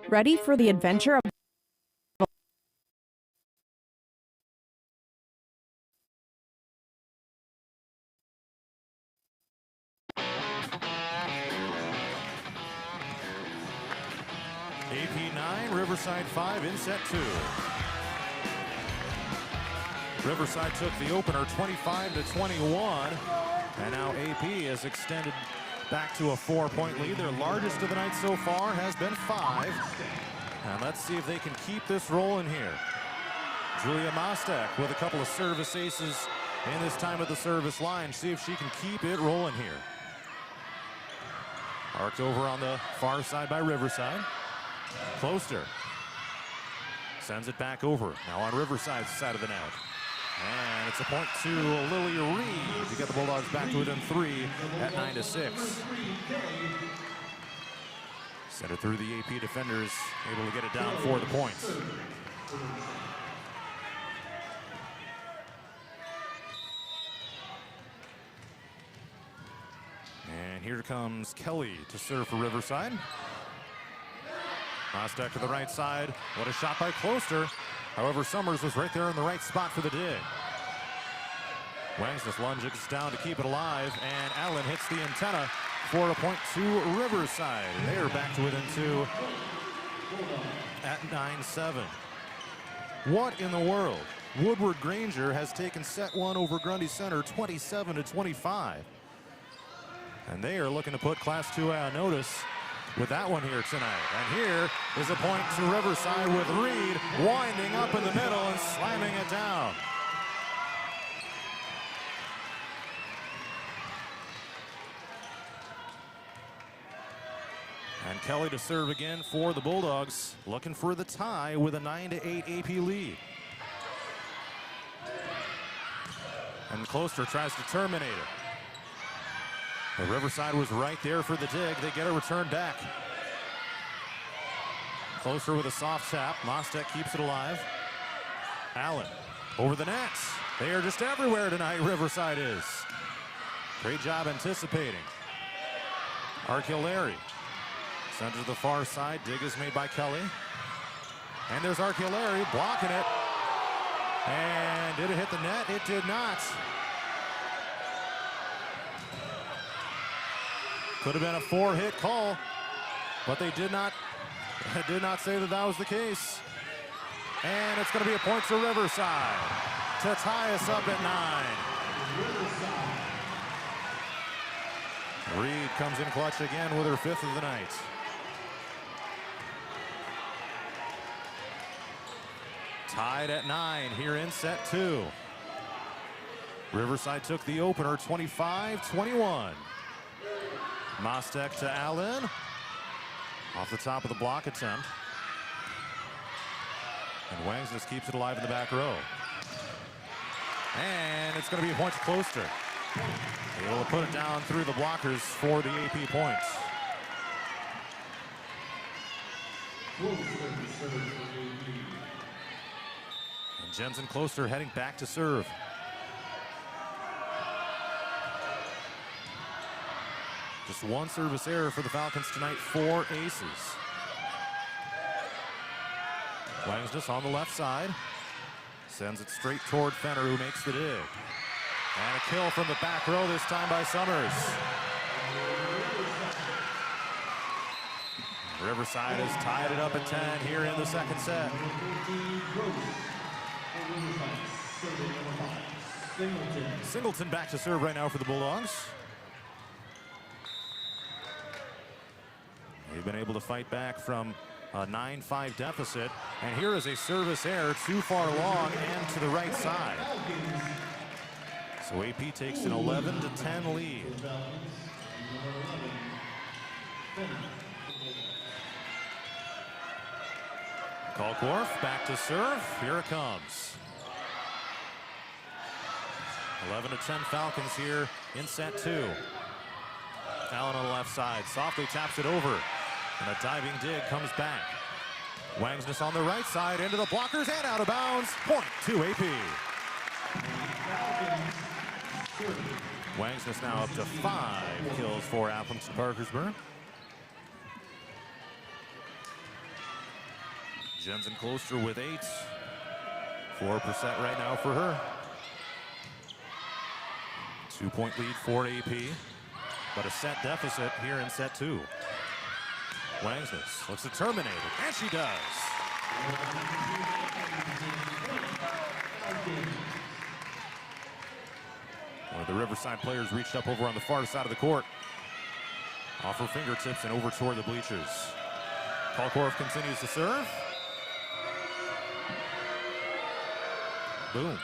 Ready for the adventure of AP 9, Riverside 5 in set 2. Riverside took the opener 25-21, and now AP has extended back to a 4-point lead. Their largest of the night so far has been 5. And let's see if they can keep this rolling here. Julia Mostek with a couple of service aces in this time at the service line. See if she can keep it rolling here. Arced over on the far side by Riverside. Closter sends it back over. Now on Riverside's side of the net. And it's a point to Lily Reed to get the Bulldogs back to within 3 at 9-6. Sent it through the AP defenders, able to get it down for the points. And here comes Kelly to serve for Riverside. Mostek to the right side. What a shot by Closter. However, Summers was right there in the right spot for the dig. Wangs just lunges down to keep it alive, and Allen hits the antenna for a point to Riverside. They are back to within 2 at 9-7. What in the world? Woodward Granger has taken set 1 over Grundy Center 27-25. And they are looking to put Class 2A on notice with that one here tonight. And here is a point to Riverside with Reed winding up in the middle and slamming it down. And Kelly to serve again for the Bulldogs, looking for the tie with a 9-8 AP lead. And Closter tries to terminate it. The Riverside was right there for the dig. They get a return back. Closer with a soft tap. Mostek keeps it alive. Allen over the net. They are just everywhere tonight, Riverside is. Great job anticipating. Arculari sends it to the far side. Dig is made by Kelly. And there's Arculari blocking it. And did it hit the net? It did not. Could have been a 4-hit call, but they did not say that that was the case. And it's going to be a point to Riverside to tie us up at 9. Reed comes in clutch again with her 5th of the night. Tied at 9 here in set 2. Riverside took the opener 25-21. Mostek to Allen. Off the top of the block attempt. And Wangs just keeps it alive in the back row. And it's going to be a point to Closter. Able to put it down through the blockers for the AP points. And Jensen Closter heading back to serve. Just one service error for the Falcons tonight, 4 aces. Wangsness on the left side. Sends it straight toward Fenner, who makes the dig. And a kill from the back row, this time by Summers. Riverside has tied it up at 10 here in the second set. Singleton back to serve right now for the Bulldogs. They've been able to fight back from a 9-5 deficit. And here is a service error too far long and to the right side. So AP takes an 11-10 lead. Kalkorf back to serve. Here it comes. 11-10 Falcons here in set 2. Allen on the left side, softly taps it over. And a diving dig comes back. Wangsness on the right side, into the blockers and out of bounds. Point to AP. Wangsness now up to 5 kills for Aplington-Parkersburg. Jensen Closter with 8. 4% right now for her. 2-point lead for AP, but a set deficit here in set 2. Wangsness looks to terminate it, and she does. One of the Riverside players reached up over on the far side of the court. Off her fingertips and over toward the bleachers. Kalkorf continues to serve. Boom.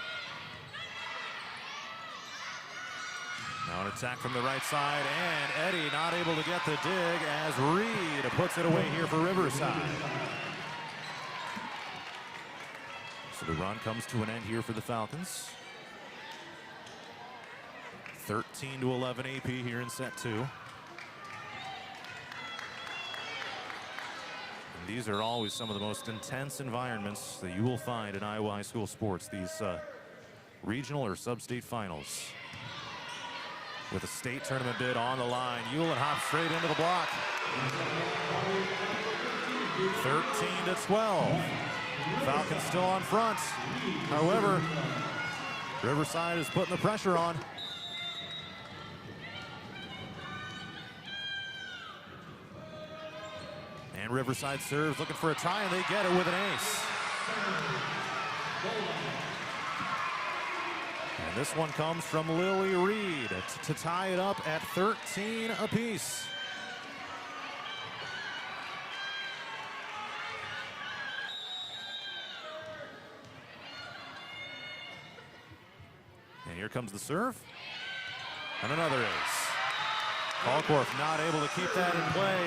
Now an attack from the right side, and Eddy not able to get the dig as Reed puts it away here for Riverside. So the run comes to an end here for the Falcons. 13-11 AP here in set 2. And these are always some of the most intense environments that you will find in Iowa high school sports, these regional or sub-state finals. With a state tournament bid on the line, Hewlett hops straight into the block. 13-12. Falcons still on front. However, Riverside is putting the pressure on. And Riverside serves, looking for a tie, and they get it with an ace. And this one comes from Lily Reed to tie it up at 13 apiece. And here comes the serve. And another ace. Kalkorf not able to keep that in play.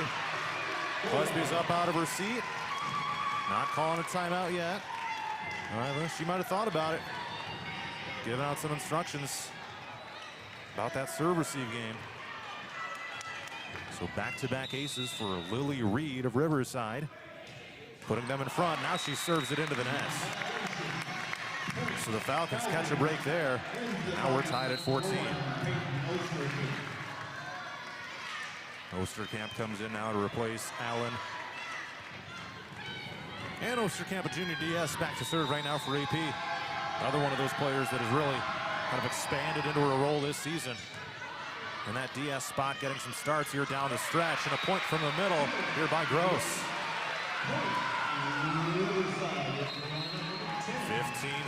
Busby's up out of her seat. Not calling a timeout yet. Well, she might have thought about it. Giving out some instructions about that serve-receive game. So back-to-back aces for Lily Reed of Riverside. Putting them in front. Now she serves it into the net. So the Falcons catch a break there. Now we're tied at 14. Osterkamp comes in now to replace Allen. And Osterkamp, a junior DS, back to serve right now for AP. Another one of those players that has really kind of expanded into a role this season. And that DS spot getting some starts here down the stretch. And a point from the middle here by Gross.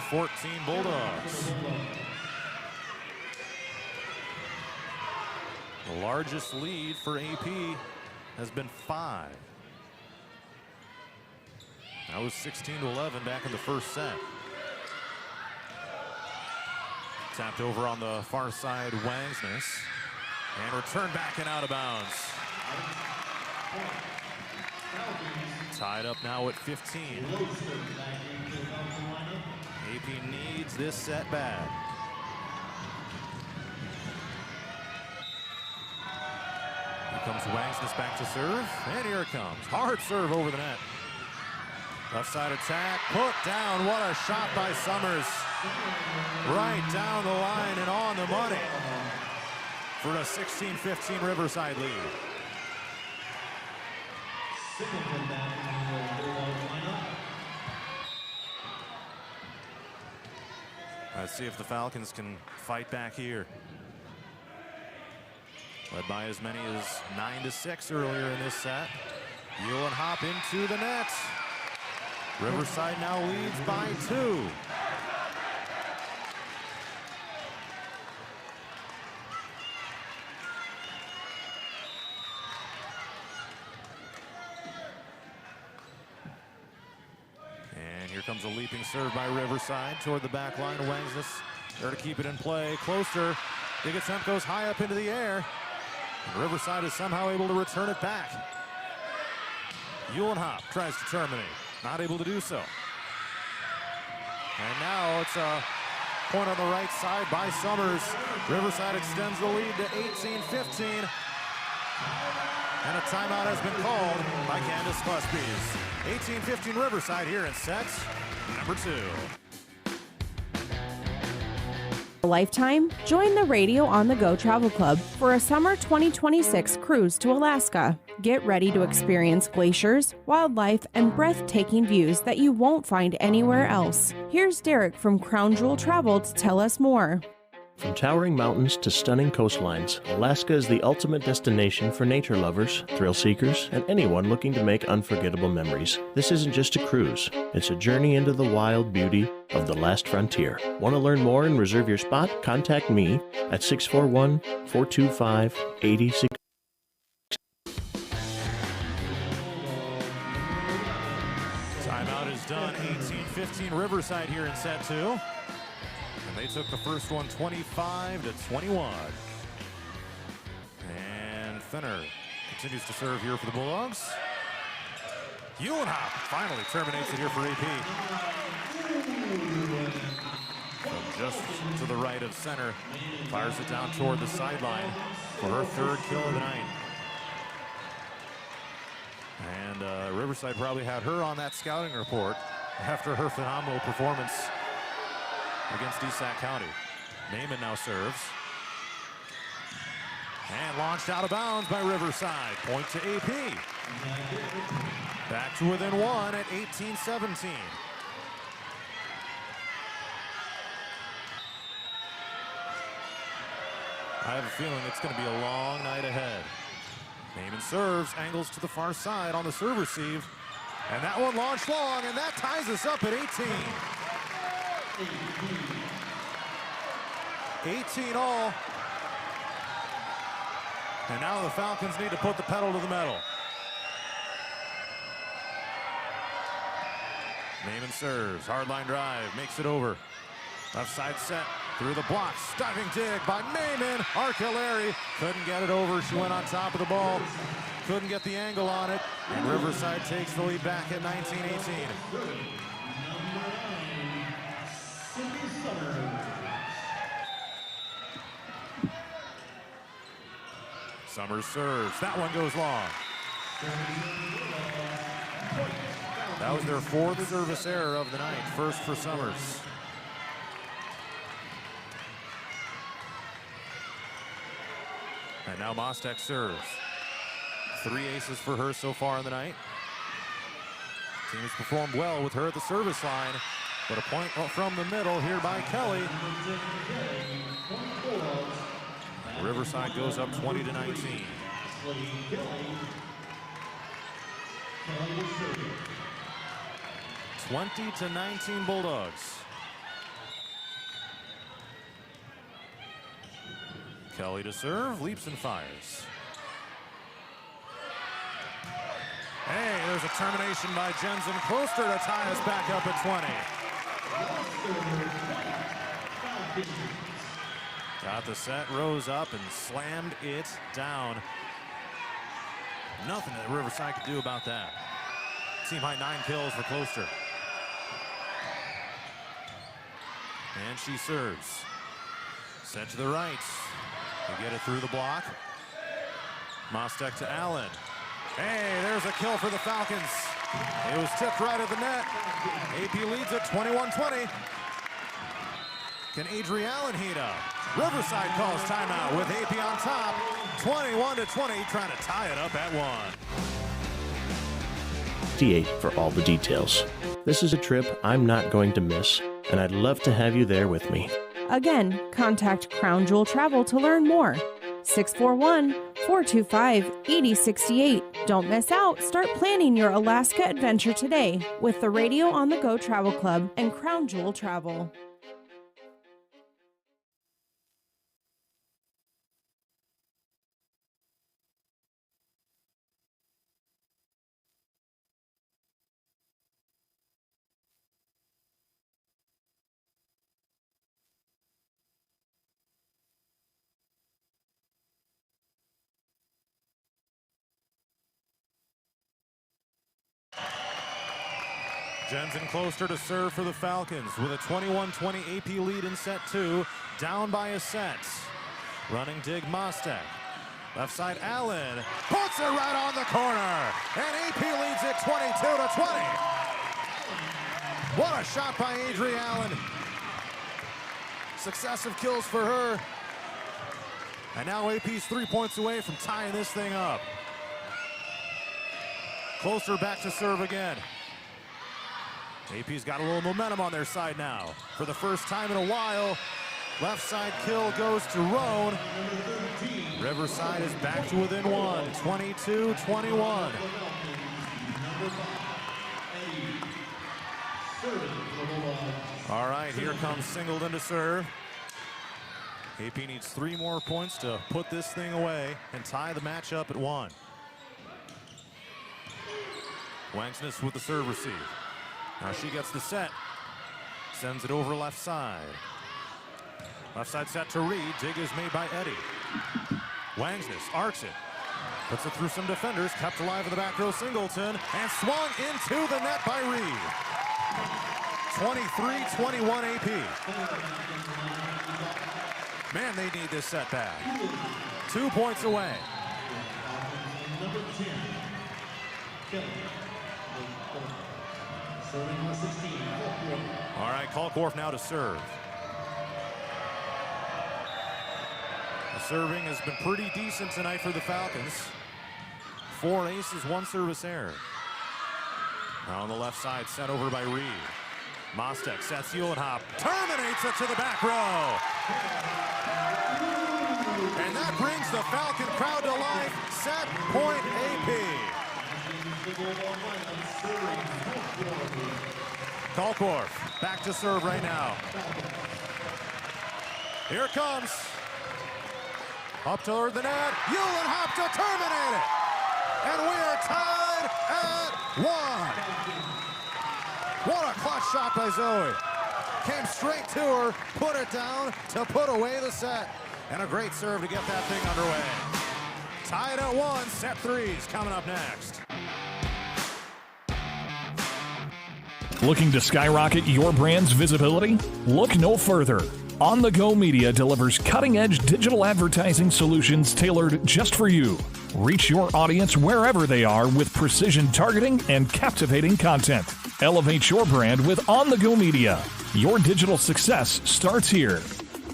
15-14 Bulldogs. The largest lead for AP has been 5. That was 16-11 back in the first set. Tapped over on the far side, Wangsness. And returned back and out of bounds. Tied up now at 15. AP needs this set bad. Here comes Wangsness back to serve. And here it comes. Hard serve over the net. Left side attack, put down. What a shot by Summers. Right down the line and on the money for a 16-15 Riverside lead. Let's see if the Falcons can fight back here. Led by as many as 9-6 earlier in this set. Hop into the net. Riverside now leads by 2. And here comes a leaping serve by Riverside toward the back line. Wangsness there to keep it in play. Closer. Big attempt goes high up into the air. And Riverside is somehow able to return it back. Hop tries to terminate. Not able to do so. And now it's a point on the right side by Summers. Riverside extends the lead to 18-15. And a timeout has been called by Candace Gillespie's. 18-15 Riverside here in set number 2. A lifetime? Join the Radio on the Go Travel Club for a summer 2026 cruise to Alaska. Get ready to experience glaciers, wildlife, and breathtaking views that you won't find anywhere else. Here's Derek from Crown Jewel Travel to tell us more. From towering mountains to stunning coastlines, Alaska is the ultimate destination for nature lovers, thrill seekers, and anyone looking to make unforgettable memories. This isn't just a cruise, it's a journey into the wild beauty of the last frontier. Want to learn more and reserve your spot? Contact me at 641-425-8060. Timeout is done. 18-15 Riverside here in set 2. And they took the first one 25-21. And Finner continues to serve here for the Bulldogs. Hop finally terminates it here for AP. So just to the right of center. Fires it down toward the sideline for her 3rd kill of the night. And Riverside probably had her on that scouting report after her phenomenal performance against Esac County. Naaman now serves. And launched out of bounds by Riverside. Point to AP. Back to within 1 at 18-17. I have a feeling it's going to be a long night ahead. Naaman serves, angles to the far side on the serve receive. And that one launched long, and that ties us up at 18. 18 all. And now the Falcons need to put the pedal to the metal. Naaman serves, hardline drive, makes it over. Left side set through the blocks, diving dig by Naaman. Archilleri couldn't get it over. She went on top of the ball, couldn't get the angle on it. And Riverside takes the lead back at 19-18. Summers serves. That one goes long. That was their 4th service error of the night. First for Summers. And now Mostek serves. 3 aces for her so far in the night. Team has performed well with her at the service line. But a point from the middle here by Kelly. Riverside goes up 20-19. 20-19 Bulldogs. Kelly to serve, leaps and fires. Hey, there's a termination by Jensen Kloster to tie us back up at 20. Got the set, rose up, and slammed it down. Nothing that Riverside could do about that. Team high 9 kills for Closter. And she serves. Set to the right. They get it through the block. Mostek to Allen. Hey, there's a kill for the Falcons. It was tipped right at the net. AP leads at 21-20. Can Adri Allen heat up? Riverside calls timeout with AP on top. 21-20, trying to tie it up at 1. D8 for all the details. This is a trip I'm not going to miss, and I'd love to have you there with me. Again, contact Crown Jewel Travel to learn more. 641-425-8068. Don't miss out. Start planning your Alaska adventure today with the Radio on the Go Travel Club and Crown Jewel Travel. Jensen Closter to serve for the Falcons with a 21-20 AP lead in set 2, down by a set. Running dig Mostek. Left side Allen puts it right on the corner, and AP leads it 22-20. What a shot by Adri Allen. Successive kills for her. And now AP's 3 points away from tying this thing up. Closter back to serve again. AP's got a little momentum on their side now. For the first time in a while, left side kill goes to Roan. Riverside is back to within 1, 22-21. All right, here comes Singleton to serve. AP needs 3 more points to put this thing away and tie the match up at 1. Wangsness with the serve receive. Now she gets the set, sends it over left side. Left side set to Reed. Dig is made by Eddie. Wangsness arcs it, puts it through some defenders, kept alive in the back row Singleton, and swung into the net by Reed. 23-21 AP. Man, they need this set back. 2 points away. All right, Kalkorf now to serve. The serving has been pretty decent tonight for the Falcons. 4 aces, 1 service error. Now on the left side, sent over by Reed. Mostek sets Uhlenhop, terminates it to the back row. And that brings the Falcon crowd to life. Set point AP. Kalkorf back to serve right now. Here it comes. Up toward the net. Uhlenhop to terminate it. And we are tied at 1. What a clutch shot by Zoe. Came straight to her, put it down to put away the set. And a great serve to get that thing underway. Tied at 1, set 3's coming up next. Looking to skyrocket your brand's visibility? Look no further. On the Go Media delivers cutting-edge digital advertising solutions tailored just for you. Reach your audience wherever they are with precision targeting and captivating content. Elevate your brand with On the Go Media. Your digital success starts here.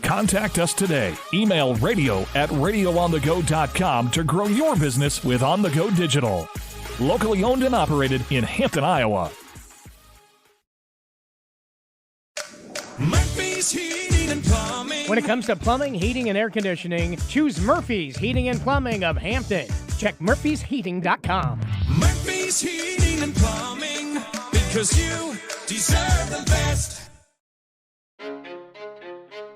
Contact us today. Email radio@radioonthego.com to grow your business with On the Go Digital. Locally owned and operated in Hampton, Iowa. Murphy's Heating and Plumbing. When it comes to plumbing, heating, and air conditioning, choose Murphy's Heating and Plumbing of Hampton. Check murphysheating.com. Murphy's Heating and Plumbing, because you deserve the best.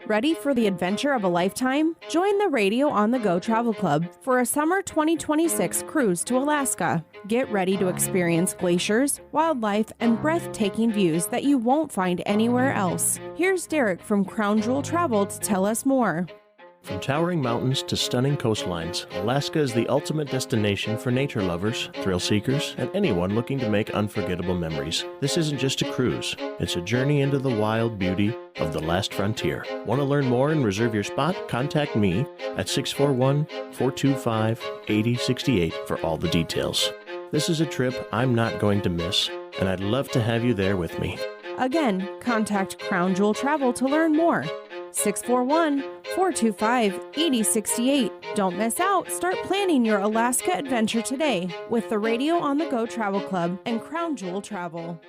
Ready for the adventure of a lifetime? Join the Radio on the Go Travel Club for a summer 2026 cruise to Alaska. Get ready to experience glaciers, wildlife, and breathtaking views that you won't find anywhere else. Here's Derek from Crown Jewel Travel to tell us more. From towering mountains to stunning coastlines, Alaska is the ultimate destination for nature lovers, thrill seekers, and anyone looking to make unforgettable memories. This isn't just a cruise, it's a journey into the wild beauty of the last frontier. Want to learn more and reserve your spot? Contact me at 641-425-8068 for all the details. This is a trip I'm not going to miss, and I'd love to have you there with me. Again, contact Crown Jewel Travel to learn more. 641-425-8068. Don't miss out. Start planning your Alaska adventure today with the Radio on the Go Travel Club and Crown Jewel Travel.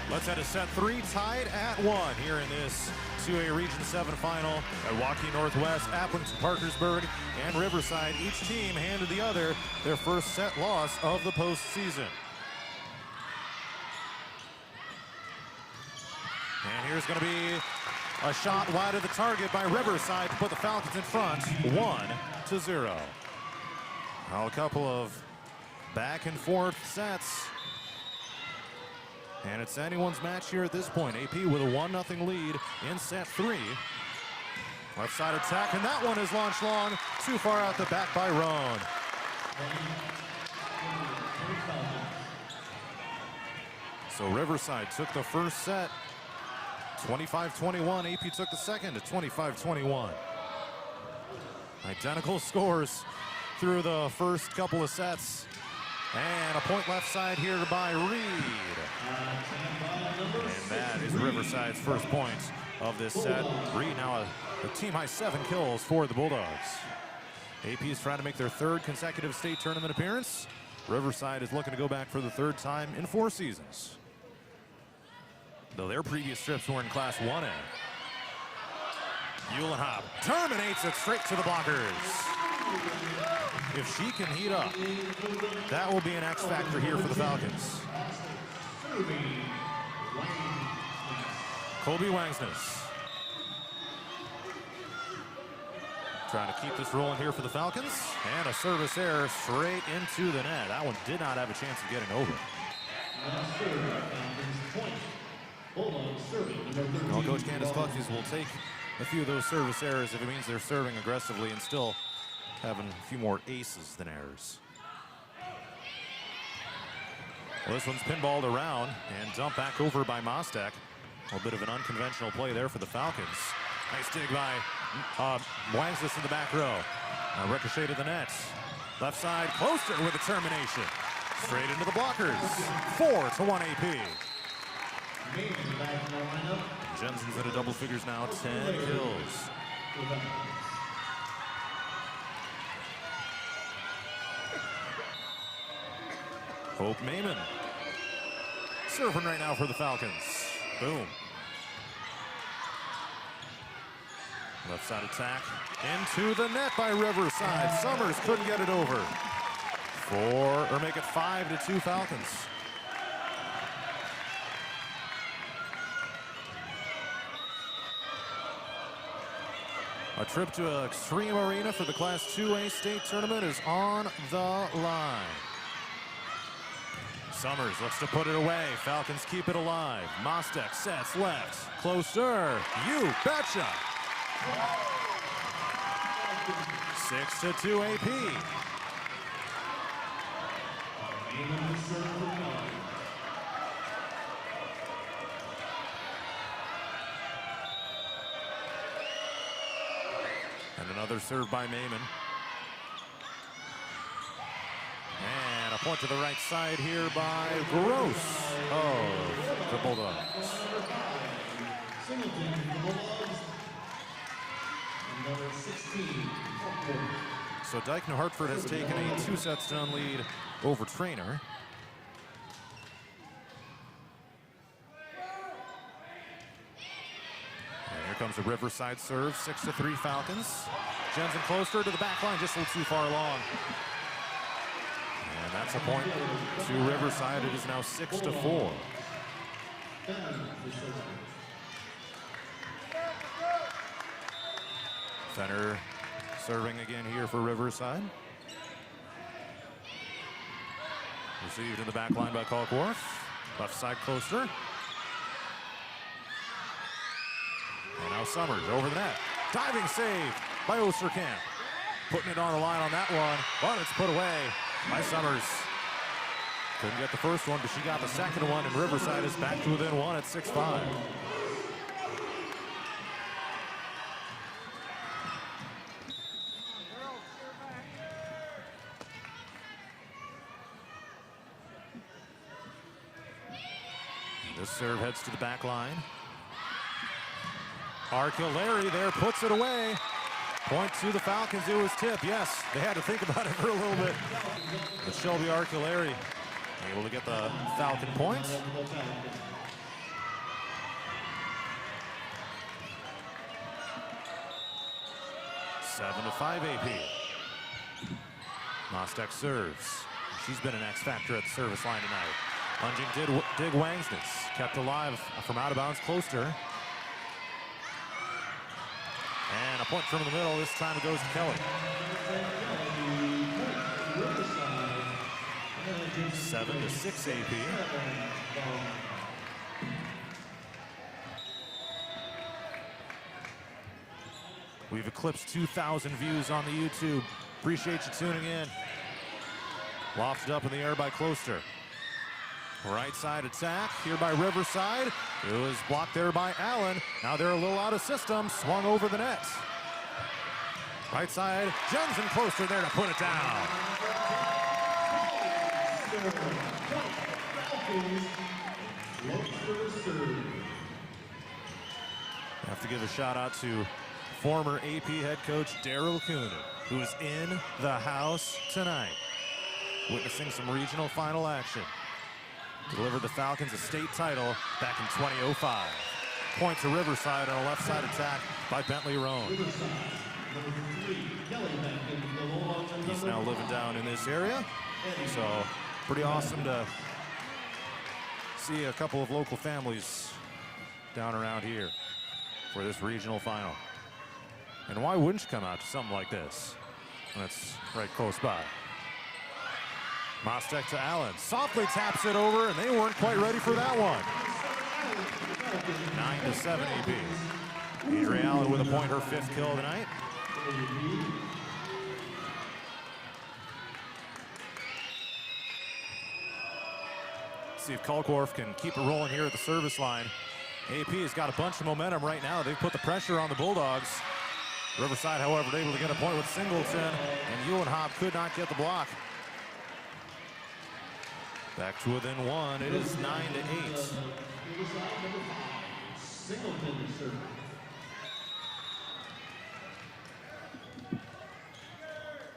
Let's head to set 3, tied at 1 here in this 2A Region 7 final at Waukee Northwest, Aplington-Parkersburg, and Riverside. Each team handed the other their first set loss of the postseason. And here's going to be a shot wide of the target by Riverside to put the Falcons in front, 1-0. Well, a couple of back and forth sets. And it's anyone's match here at this point. AP with a 1-0 lead in set 3. Left side attack, and that one is launched long. Too far out the back by Roan. So Riverside took the first set, 25-21. AP took the second at 25-21. Identical scores through the first couple of sets. And a point left side here by Reed. And that is Riverside's first point of this set. Reed now a team-high 7 kills for the Bulldogs. AP is trying to make their 3rd consecutive state tournament appearance. Riverside is looking to go back for the 3rd time in 4 seasons. Though their previous trips were in Class 1A. Uhlenhop terminates it straight to the blockers. If she can heat up, that will be an X factor here for the Falcons. Colby Wangsness trying to keep this rolling here for the Falcons. And a service error straight into the net. That one did not have a chance of getting over. Well, Coach Candace Clutches will take a few of those service errors if it means they're serving aggressively and still having a few more aces than errors. Well, this one's pinballed around and dumped back over by Mostek. A little bit of an unconventional play there for the Falcons. Nice dig by Wangsness in the back row. Ricochet to the net. Left side, closer with a termination. Straight into the blockers. 4-1 AP. Jensen's at a double figures now, 10 kills. Hope Maiman serving right now for the Falcons. Boom. Left side attack into the net by Riverside. Summers couldn't get it over. Make it 5-2 Falcons. A trip to an Extreme Arena for the Class 2A state tournament is on the line. Summers looks to put it away. Falcons keep it alive. Mostek sets left. Closer. You betcha. 6-2 AP. And another serve by Maiman. And a point to the right side here by Gross of the Bulldogs. So Dyke New Hartford has taken a 2-set-to-none lead over Trainer. And here comes a Riverside serve, 6-3 Falcons. Jensen closer to the back line, just a little too far along. And And that's a point to Riverside. It is now 6-4. Fenner serving again here for Riverside. Received in the back line by Kalkworth. Left side Closter. And now Summers over the net. Diving save by Osterkamp. Putting it on the line on that one, but it's put away by Summers. Couldn't get the first one, but she got the second one, and Riverside is back to within one at 6-5. This serve heads to the back line. Archulari there puts it away. Point to the Falcons. It was tip. Yes, they had to think about it for a little bit. But Shelby Archulari able to get the Falcon points. Seven to 5 AP. Mostek serves. She's been an X factor at the service line tonight. Lunging dig Wangsness. Kept alive from out of bounds. Closter. And a point from the middle. This time it goes to Kelly. 7 to 6 AP. We've eclipsed 2,000 views on the YouTube. Appreciate you tuning in. Lofted up in the air by Closter. Right side attack here by Riverside. It was blocked there by Allen. Now they're a little out of system. Swung over the net. Right side, Jensen Closter there to put it down. Have to give a shout out to former AP head coach Daryl Coonan, who is in the house tonight, witnessing some regional final action. Delivered the Falcons a state title back in 2005. Point to Riverside on a left side attack by Bentley Roan. He's now living down in this area, so pretty awesome to see a couple of local families down around here for this regional final. And why wouldn't you come out to something like this when it's right close by? Mostek to Allen. Softly taps it over, and they weren't quite ready for that one. 9 to 7 AP. Adria Allen with a point, her 5th kill tonight. See if Kalkworth can keep it rolling here at the service line. AP has got a bunch of momentum right now. They've put the pressure on the Bulldogs. Riverside, however, able to get a point with Singleton, and Uhlenhop could not get the block. Back to within one. It is 9 to 8.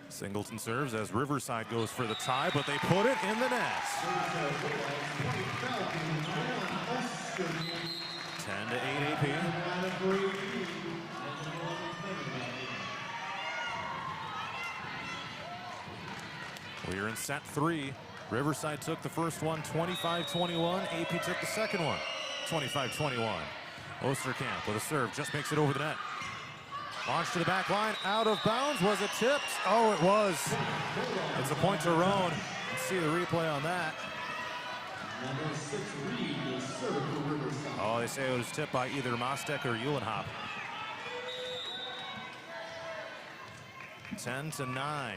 Singleton serves as Riverside goes for the tie, but they put it in the net. 10 to 8 AP. We're in set 3. Riverside took the first one 25-21. AP took the second one 25-21. Osterkamp with a serve, just makes it over the net. Launched to the back line, out of bounds. Was it tipped? Oh, it was. It's a point to Roan. Let's see the replay on that. Oh, they say it was tipped by either Mostek or Uhlenhop. 10 to 9.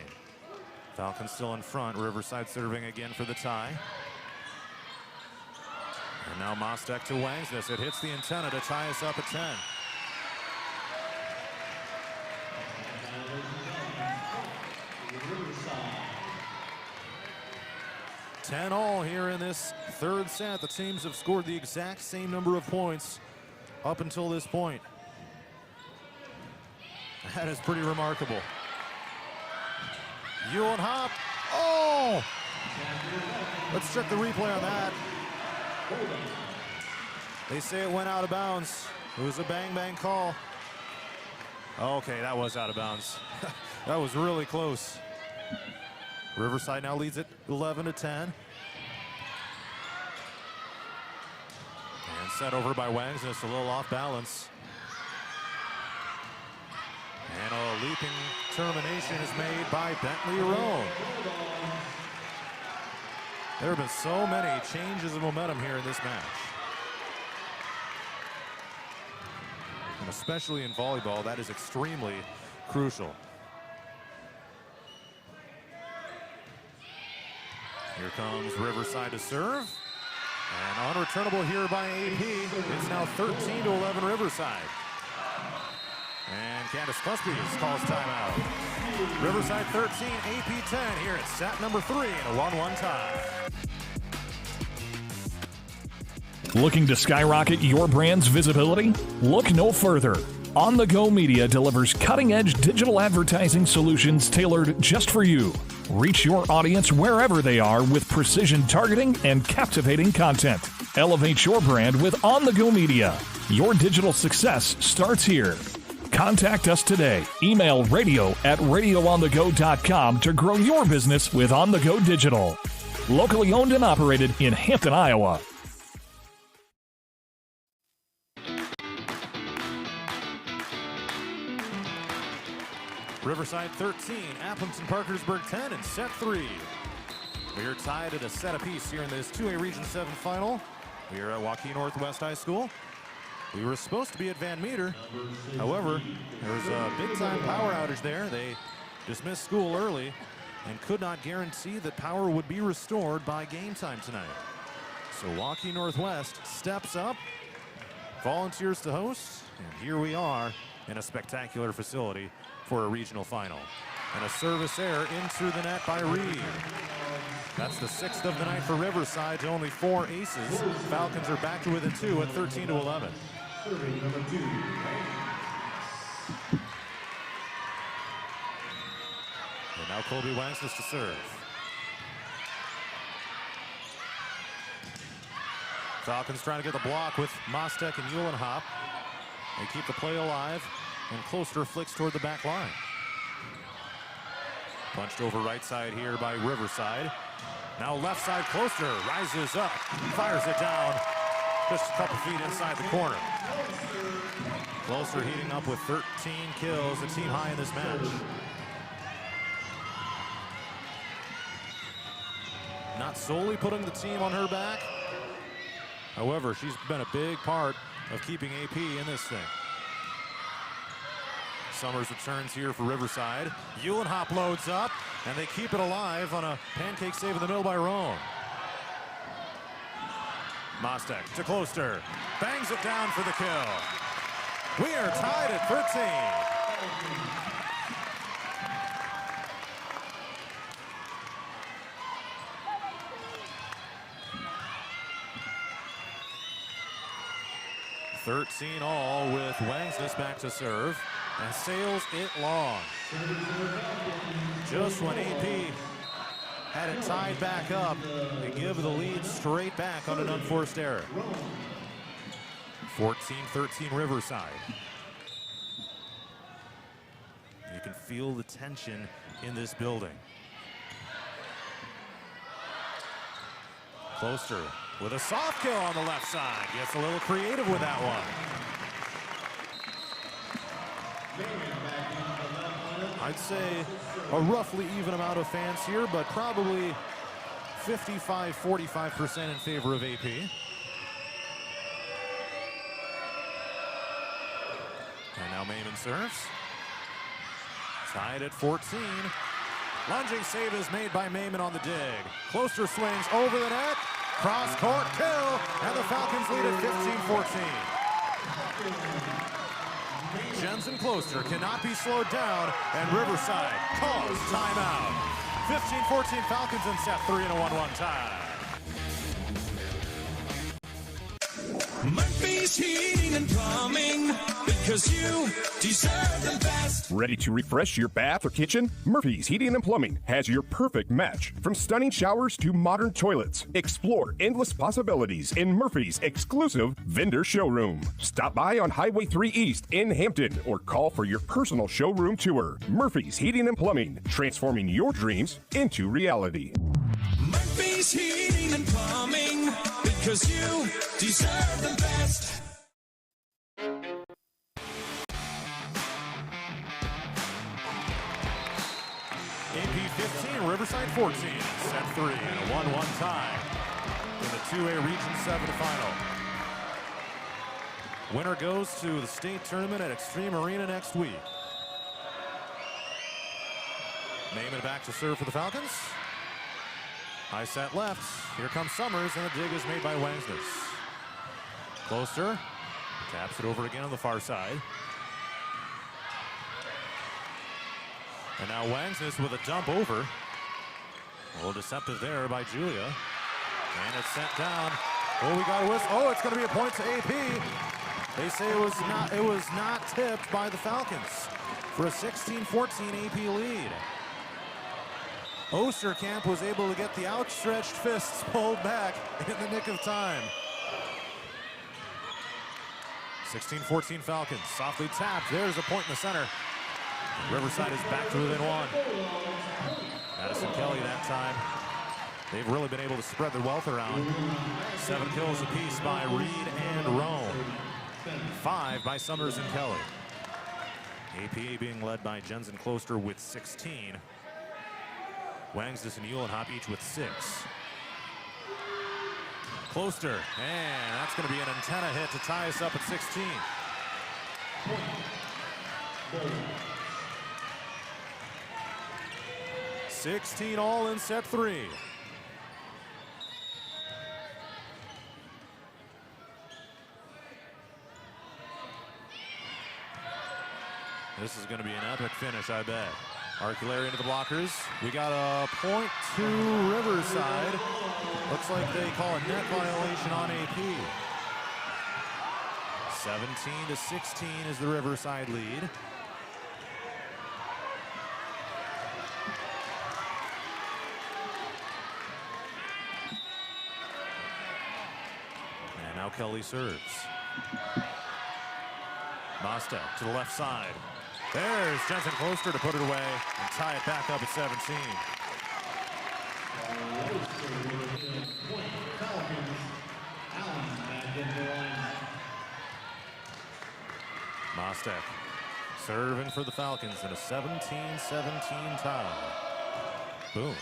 Falcons still in front. Riverside serving again for the tie. And now Mostek to Wangsness. It hits the antenna to tie us up at 10. All here in this third set. The teams have scored the exact same number of points up until this point. That is pretty remarkable. Uhlenhop. Oh! Let's check the replay on that. They say it went out of bounds. It was a bang-bang call. Okay, that was out of bounds. That was really close. Riverside now leads it 11-10. And set over by Wangsness, a little off balance. And a leaping termination is made by Bentley Roan. There have been so many changes of momentum here in this match. And especially in volleyball, that is extremely crucial. Here comes Riverside to serve. And unreturnable here by AP. It's now 13-11 Riverside. And Candace Cluspies calls timeout. Riverside 13, AP 10 here at set number 3 in a 1-1 tie. Looking to skyrocket your brand's visibility? Look no further. On the Go Media delivers cutting-edge digital advertising solutions tailored just for you. Reach your audience wherever they are with precision targeting and captivating content. Elevate your brand with On the Go Media. Your digital success starts here. Contact us today. Email radio@radioonthego.com to grow your business with On the Go Digital. Locally owned and operated in Hampton, Iowa. Riverside 13, Aplington-Parkersburg 10 in set 3. We are tied at a set apiece here in this 2A Region 7 final. We are at Waukee Northwest High School. We were supposed to be at Van Meter. However, there was a big-time power outage there. They dismissed school early and could not guarantee that power would be restored by game time tonight. So Waukee Northwest steps up, volunteers to host, and here we are in a spectacular facility for a regional final. And a service error into the net by Reed. That's the 6th of the night for Riverside to only 4 aces. Falcons are back to within 2 at 13-11. And now Colby Wangsness to serve. Falcons trying to get the block with Mostek and Uhlenhop. They keep the play alive, and Closter flicks toward the back line. Punched over right side here by Riverside. Now left side, Closter rises up, fires it down, just a couple feet inside the corner. Closter heating up with 13 kills, a team high in this match. Not solely putting the team on her back. However, she's been a big part of keeping AP in this thing. Summers returns here for Riverside. Uhlenhop loads up, and they keep it alive on a pancake save in the middle by Roan. Mostek to Closter. Bangs it down for the kill. We are tied at 13. All with Wangsness back to serve and sails it long. Just when AP had it tied back up, they give the lead straight back on an unforced error. 14-13 Riverside. You can feel the tension in this building. Closter with a soft kill on the left side. Gets a little creative with that one. I'd say a roughly even amount of fans here, but probably 55-45% in favor of AP. And now Maimon serves. Tied at 14. Lunging save is made by Maimon on the dig. Closter swings over the net. Cross court kill, and the Falcons lead at 15-14. Jensen Closter cannot be slowed down, and Riverside calls timeout. 15-14 Falcons in set 3 in a 1-1 tie. Murphy's Heating and Plumbing, because you deserve the best. Ready to refresh your bath or kitchen? Murphy's Heating and Plumbing has your perfect match. From stunning showers to modern toilets, explore endless possibilities in Murphy's exclusive vendor showroom. Stop by on Highway 3 East in Hampton or call for your personal showroom tour. Murphy's Heating and Plumbing, transforming your dreams into reality. Murphy's Heating and Plumbing, because you deserve the best. AP 15, Riverside 14, set 3, and a 1-1 tie in the 2A Region 7 final. Winner goes to the state tournament at Extreme Arena next week. Naaman back to serve for the Falcons. High set left. Here comes Summers, and the dig is made by Wangsness. Closer. Taps it over again on the far side. And now Wangsness with a dump over. A little deceptive there by Julia. And it's sent down. Oh, we got a whistle. Oh, it's going to be a point to AP. They say it was not tipped by the Falcons for a 16-14 AP lead. Osterkamp was able to get the outstretched fists pulled back in the nick of time. 16-14 Falcons, softly tapped. There's a point in the center. Riverside is back to within one. Madison Kelly that time. They've really been able to spread their wealth around. 7 kills apiece by Reed and Rome. 5 by Summers and Kelly. APA being led by Jensen Closter with 16. Wangsness and Uhlenhop each with 6. Closter, and that's going to be an antenna hit to tie us up at 16. 16 all in set 3. This is going to be an epic finish, I bet. Arculari into the blockers. We got a point to Riverside. Looks like they call a net violation on AP. 17-16 is the Riverside lead. And now Kelly serves. Mostek to the left side. There's Jensen Closter to put it away and tie it back up at 17. Mostek serving for the Falcons in a 17-17 tie. Boom.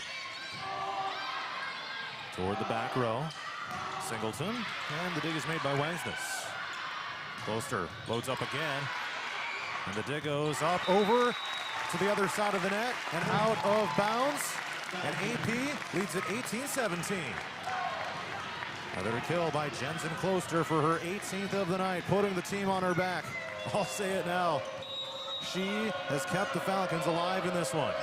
Toward the back row. Singleton, and the dig is made by Wangsness. Closter loads up again. And the dig goes up over to the other side of the net and out of bounds. And AP leads at 18-17. Another kill by Jensen Closter for her 18th of the night, putting the team on her back. I'll say it now. She has kept the Falcons alive in this one.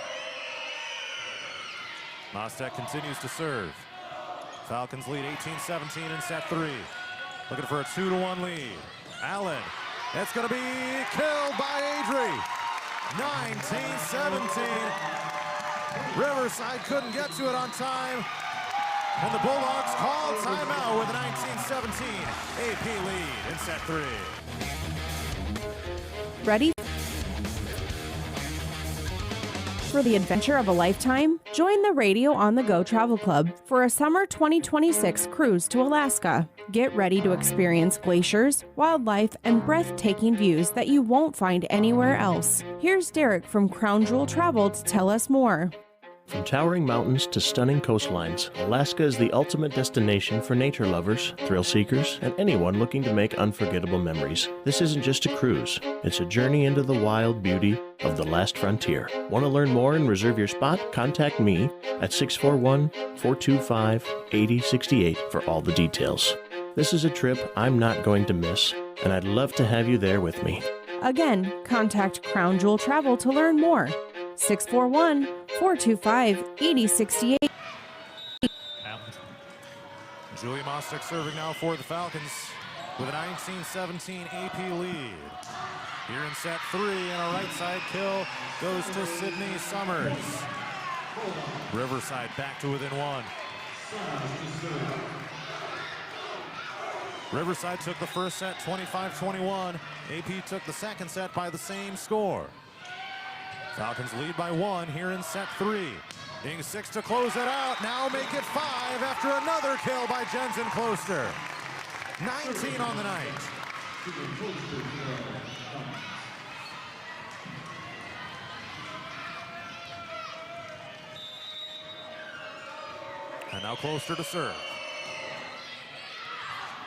Mostek continues to serve. Falcons lead 18-17 in set 3. Looking for a 2-1 lead. Allen. It's going to be killed by Adrie. 19-17. Riverside couldn't get to it on time. And the Bulldogs call timeout with a 19-17 AP lead in set 3. Ready for the adventure of a lifetime? Join the Radio on the Go Travel Club for a summer 2026 cruise to Alaska. Get ready to experience glaciers, wildlife, and breathtaking views that you won't find anywhere else. Here's Derek from Crown Jewel Travel to tell us more. From towering mountains to stunning coastlines, Alaska is the ultimate destination for nature lovers, thrill seekers, and anyone looking to make unforgettable memories. This isn't just a cruise, it's a journey into the wild beauty of the last frontier. Want to learn more and reserve your spot? Contact me at 641-425-8068 for all the details. This is a trip I'm not going to miss, and I'd love to have you there with me. Again, contact Crown Jewel Travel to learn more. 641-425-8068. Julia Mostek serving now for the Falcons. with a 19-17 AP lead. Here in set 3, and a right side kill goes to Sydney Summers. Riverside back to within 1. Riverside took the first set 25-21. AP took the second set by the same score. Falcons lead by 1 here in set 3. Being 6 to close it out. Now make it 5 after another kill by Jensen Closter. 19 on the night. And now Closter to serve.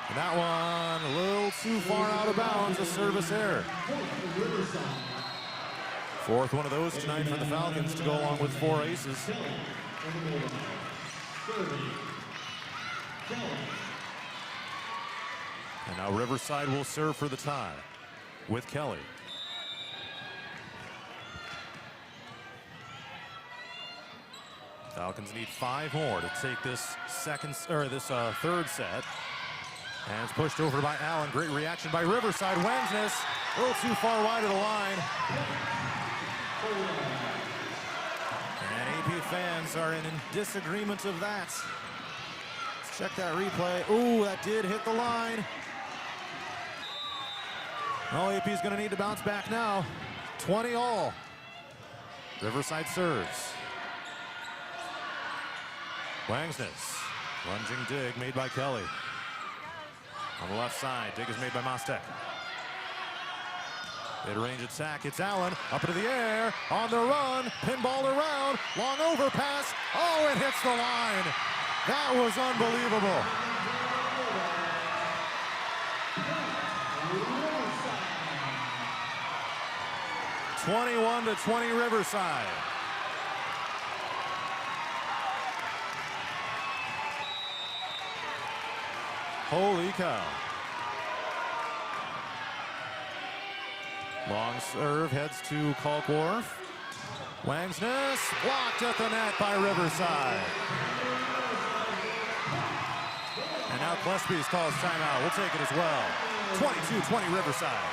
And that one a little too far out of bounds, a service error. Fourth one of those tonight for the Falcons to go along with 4 aces. And now Riverside will serve for the tie with Kelly. Falcons need 5 more to take this third set. And it's pushed over by Allen. Great reaction by Riverside. Wengsness a little too far wide of the line. And AP fans are in disagreement of that. Let's check that replay. Ooh, that did hit the line. Oh, AP's going to need to bounce back now. 20 all. Riverside serves. Wengsness. Lunging dig made by Kelly. On the left side, dig is made by Mostek. Mid-range attack, it's Allen, up into the air, on the run, pinball around, long overpass, oh, it hits the line. That was unbelievable. (21-20) Riverside. Holy cow. Long serve heads to Kalkworth. Wengsness blocked at the net by Riverside. And now Klespies calls timeout. We'll take it as well. 22-20 Riverside.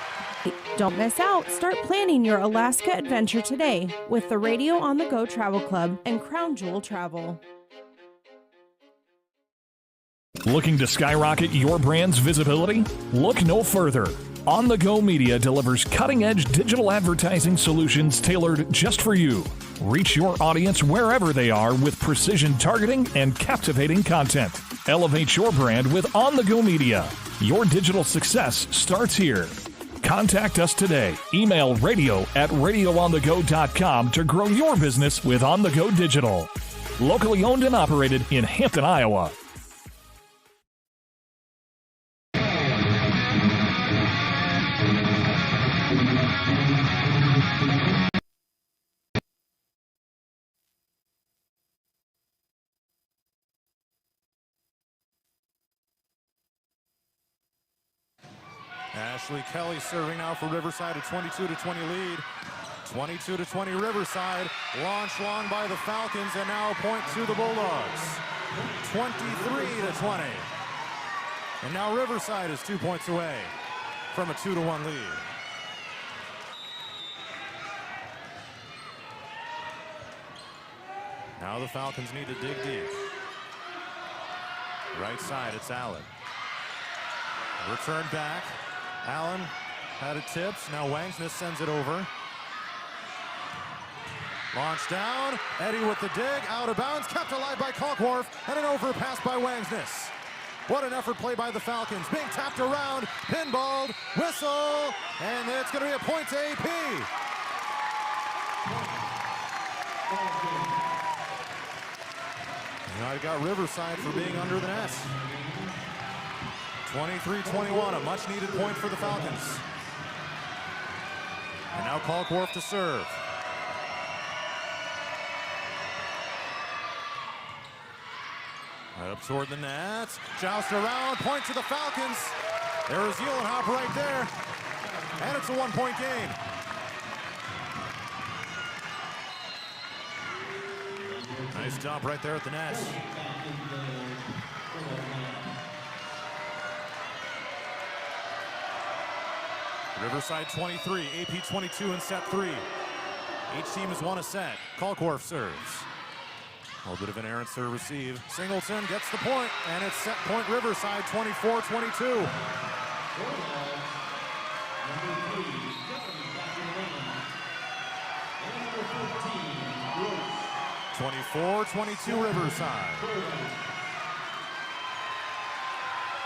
Don't miss out. Start planning your Alaska adventure today with the Radio on the Go Travel Club and Crown Jewel Travel. Looking to skyrocket your brand's visibility? Look no further. On the Go Media delivers cutting-edge digital advertising solutions tailored just for you. Reach your audience wherever they are with precision targeting and captivating content. Elevate your brand with On the Go Media. Your digital success starts here. Contact us today. Email radio@radioonthego.com to grow your business with On the Go Digital. Locally owned and operated in Hampton, Iowa. Ashley Kelly serving now for Riverside, a 22-20 lead. 22-20 Riverside, launched long by the Falcons, and now a point to the Bulldogs. 23-20. And now Riverside is 2 points away from a 2-1 lead. Now the Falcons need to dig deep. Right side, it's Allen. Return back. Allen had it tips. Now Wengsness sends it over. Launch down. Eddie with the dig. Out of bounds. Kept alive by Kalkworth. And an overpass by Wengsness. What an effort play by the Falcons. Being tapped around. Pinballed. Whistle. And it's going to be a point to AP. Now I got Riverside for being under the net. 23-21, a much-needed point for the Falcons. And now Kalkworth to serve. Right up toward the net. Joust around, point to the Falcons. There's Uhlenhaupt right there. And it's a one-point game. Nice dump right there at the net. Riverside 23, AP 22 in set 3. Each team has won a set. Kalkworth serves. A little bit of an errant serve receive. Singleton gets the point, and it's set point Riverside 24-22. 24-22 Riverside.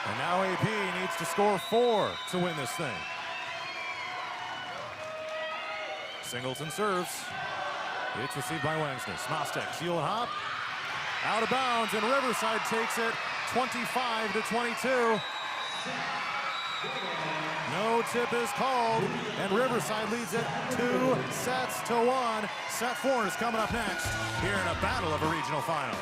And now AP needs to score 4 to win this thing. Singleton serves. It's received by Wangsness. Mostek, heel and hop. Out of bounds, and Riverside takes it 25-22. No tip is called, and Riverside leads it 2-1. Set 4 is coming up next here in a battle of a regional final.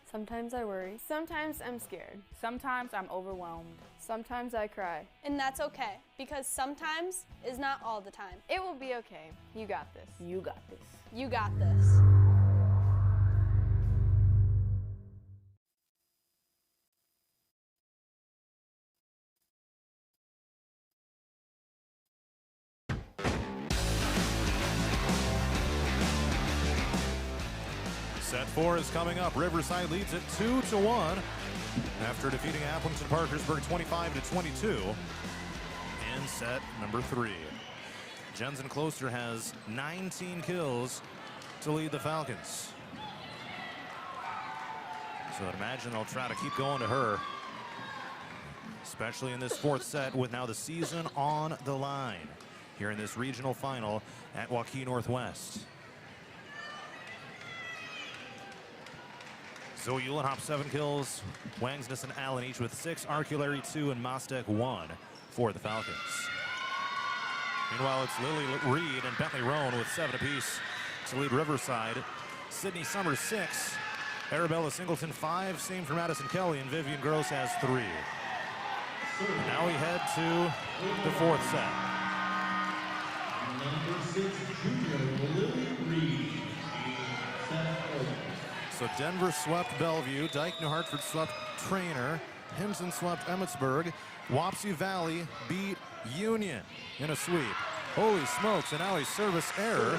Sometimes I worry. Sometimes I'm scared. Sometimes I'm overwhelmed. Sometimes I cry. And that's okay, because sometimes is not all the time. It will be okay. You got this. You got this. You got this. Set 4 is coming up. Riverside leads it 2-1 after defeating Aplington-Parkersburg 25-22 in set number 3. Jensen Closter has 19 kills to lead the Falcons. So I'd imagine they'll try to keep going to her, especially in this 4th set with now the season on the line here in this regional final at Waukee Northwest. Zoe Uhlenhop 7 kills, Wangsness and Allen each with 6, Arculari 2, and Mostek 1 for the Falcons. Meanwhile, it's Lily Reed and Bentley Roan with 7 apiece to lead Riverside. Sydney Summers 6, Arabella Singleton 5, same for Madison Kelly, and Vivian Gross has 3. And now we head to the 4th set. Number 6, junior Lily Reed. So Denver swept Bellevue, Dyke New Hartford swept Trainer, Hinson swept Emmitsburg, Wapsie Valley beat Union in a sweep. Holy smokes, and now a service error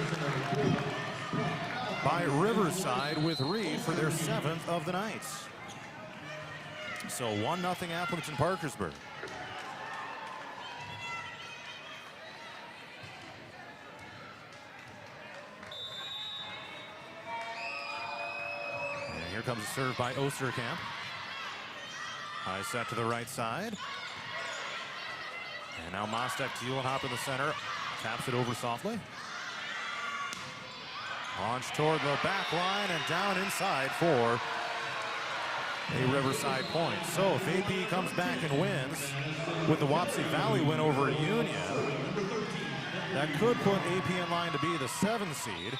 by Riverside with Reed for their 7th of the night. So 1-0 Aplington-Parkersburg. Here comes a serve by Osterkamp. High set to the right side. And now Mostek to Uhlenhop in the center. Taps it over softly. Launch toward the back line and down inside for a Riverside point. So if AP comes back and wins with the Wapsie Valley win over Union, that could put AP in line to be the 7th seed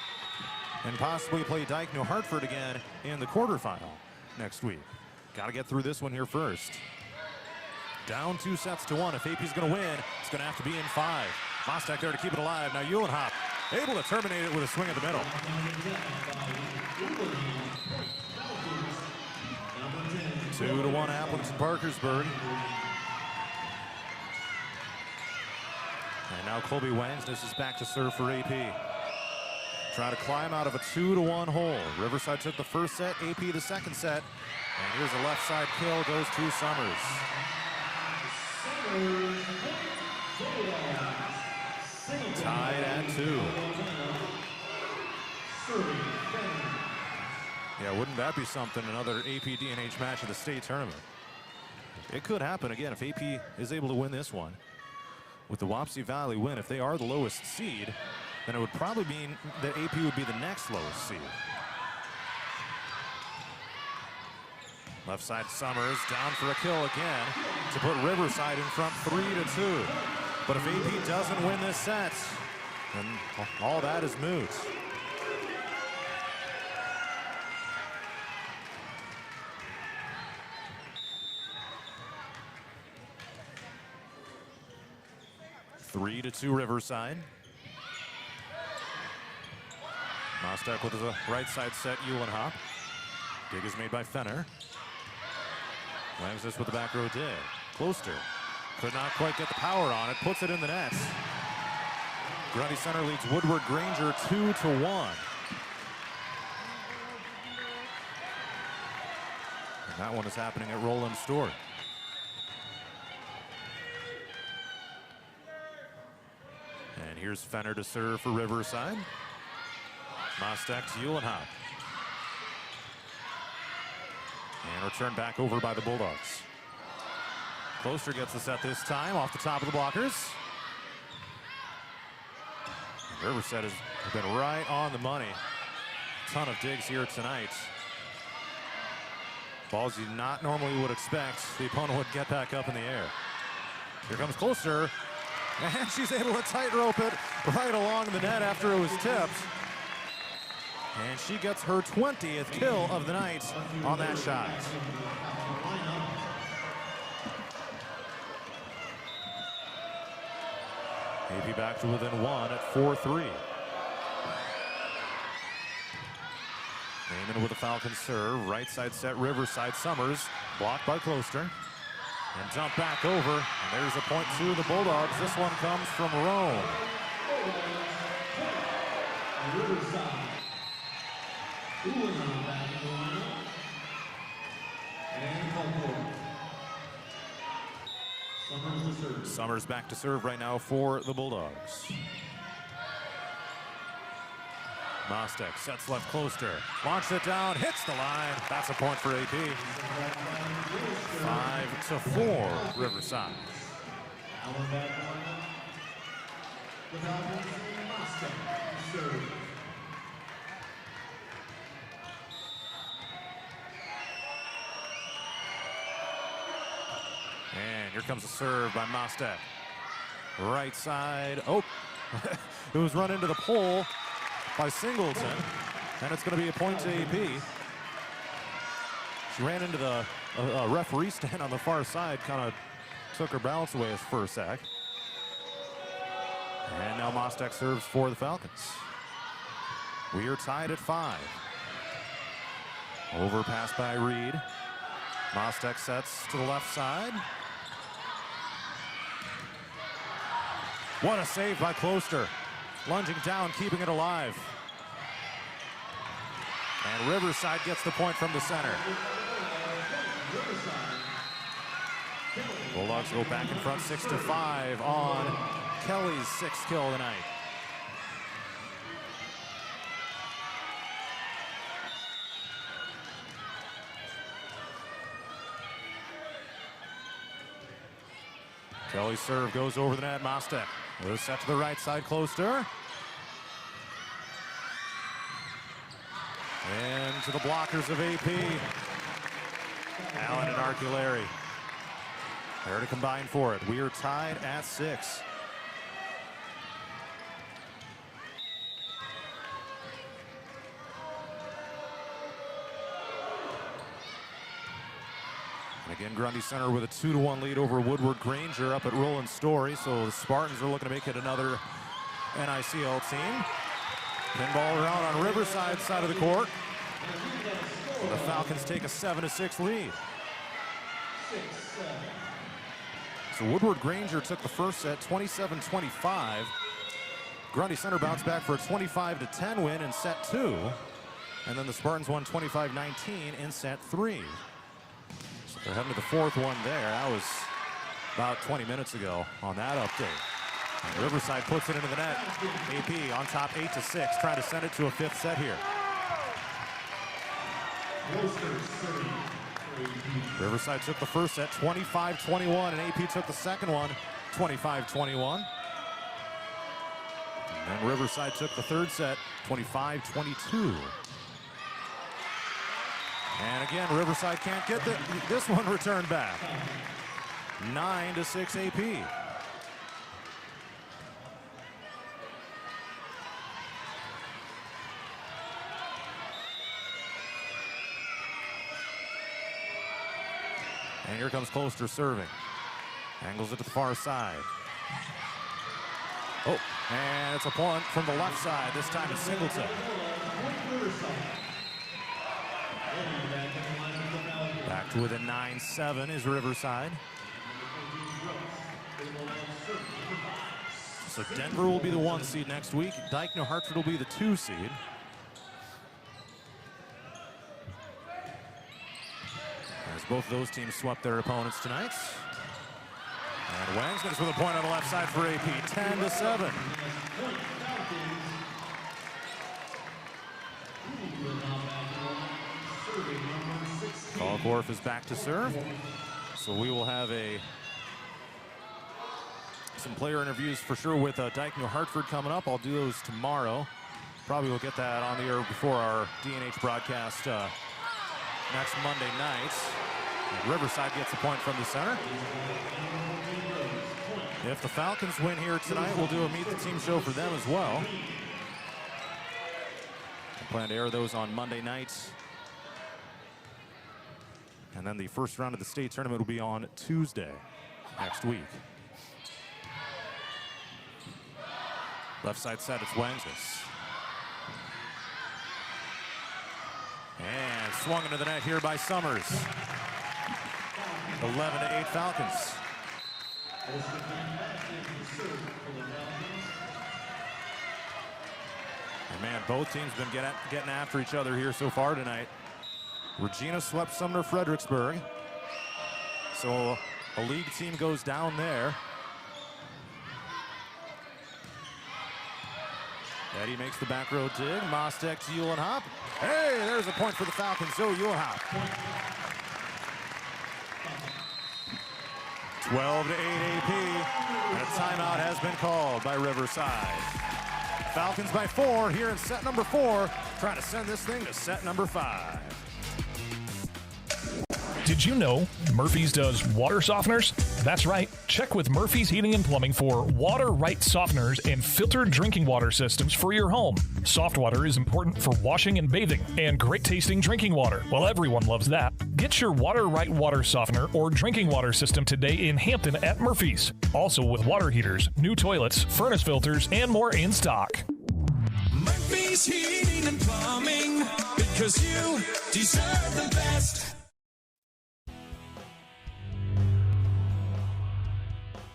and possibly play Dyke New Hartford again in the quarterfinal next week. Got to get through this one here first. Down 2-1. If AP's going to win, it's going to have to be in 5. Mostek there to keep it alive. Now Uhlenhop able to terminate it with a swing at the middle. 2-1 Aplington-Parkersburg. And now Colby Wangsness is back to serve for AP. Try to climb out of a 2-1 hole. Riverside took the first set, AP the second set. And here's a left side kill, goes to Summers. Tied at 2. Yeah, wouldn't that be something? Another AP-DNH match of the state tournament. It could happen again if AP is able to win this one. With the Wapsie Valley win, if they are the lowest seed, then it would probably mean that AP would be the next lowest seed. Left side Summers down for a kill again to put Riverside in front 3-2. But if AP doesn't win this set, then all that is moot. Three to 2 Riverside. Mostek with the right side set, Uhlenhop. Dig is made by Fenner. Langs this with the back row dig. Closter could not quite get the power on it, puts it in the net. Grundy Center leads Woodward Granger 2-1. And that one is happening at Roland Story. And here's Fenner to serve for Riverside. Mostek to Uhlenhop. And returned back over by the Bulldogs. Closter gets the set this time off the top of the blockers. And Riverside has been right on the money. Ton of digs here tonight. Balls you not normally would expect. The opponent would get back up in the air. Here comes Closter. And she's able to tightrope it right along the net after it was tipped. And she gets her 20th kill of the night on that shot. AP back to within 1 at 4-3. Naaman with a Falcon serve. Right side set, Riverside. Summers blocked by Closter. And dump back over. And there's a point to the Bulldogs. This one comes from Rome. Summers back to serve right now for the Bulldogs. Mostek sets left Closter. Launches it down, hits the line. That's a point for AP. 5-4 Riverside. And here comes a serve by Mostek. Right side. Oh, it was run into the pole by Singleton. And it's going to be a point to AP. She ran into the referee stand on the far side, kind of took her balance away for a sec. And now Mostek serves for the Falcons. We are tied at 5. Overpass by Reed. Mostek sets to the left side. What a save by Closter. Lunging down, keeping it alive. And Riverside gets the point from the center. Bulldogs go back in front 6-5 on Kelly's 6th kill of the night. Kelly's serve goes over the net. Mostek was set to the right side. Closter. And to the blockers of AP. Allen and Arculari. There to combine for it. We are tied at 6. And again, Grundy Center with a 2-1 lead over Woodward Granger up at Roland Story. So the Spartans are looking to make it another NICL team. Pinball around on Riverside side of the court. The Falcons take a 7-6 lead. So Woodward Granger took the first set 27-25. Grundy Center bounced back for a 25-10 win in set 2. And then the Spartans won 25-19 in set 3. They're heading to the fourth one there. That was about 20 minutes ago on that update. And Riverside puts it into the net. AP on top 8-6, trying to send it to a fifth set here. Riverside took the first set 25-21, and AP took the second one 25-21. And then Riverside took the third set 25-22. And again, Riverside can't get this one returned back. 9-6 AP. And here comes Closter serving. Angles it to the far side. Oh, and it's a point from the left side. This time it's Singleton. Back to within 9-7 is Riverside. So Denver will be the 1 seed next week. Dyke New Hartford will be the 2 seed. As both of those teams swept their opponents tonight. And Wangsness with a point on the left side for AP, 10-7. Falkorf is back to serve. So we will have some player interviews for sure with Dyke New Hartford coming up. I'll do those tomorrow. Probably will get that on the air before our DNH broadcast next Monday night. And Riverside gets a point from the center. If the Falcons win here tonight, we'll do a Meet the Team show for them as well. I plan to air those on Monday nights. And then the first round of the state tournament will be on Tuesday next week. Left side set, it's Wangsness. And swung into the net here by Summers. 11-8 Falcons. And man, both teams been getting after each other here so far tonight. Regina swept Sumner Fredericksburg. So a league team goes down there. Eddie makes the back row dig. Mostek to Uhlenhop. Hey, there's a point for the Falcons. So Uhlenhop. 12-8 AP. And a timeout has been called by Riverside. Falcons by 4 here in set number 4. Trying to send this thing to set number 5. Did you know Murphy's does water softeners? That's right. Check with Murphy's Heating and Plumbing for water-right softeners and filtered drinking water systems for your home. Soft water is important for washing and bathing, and great-tasting drinking water. Well, everyone loves that. Get your water-right water softener or drinking water system today in Hampton at Murphy's. Also with water heaters, new toilets, furnace filters, and more in stock. Murphy's Heating and Plumbing, because you deserve the best.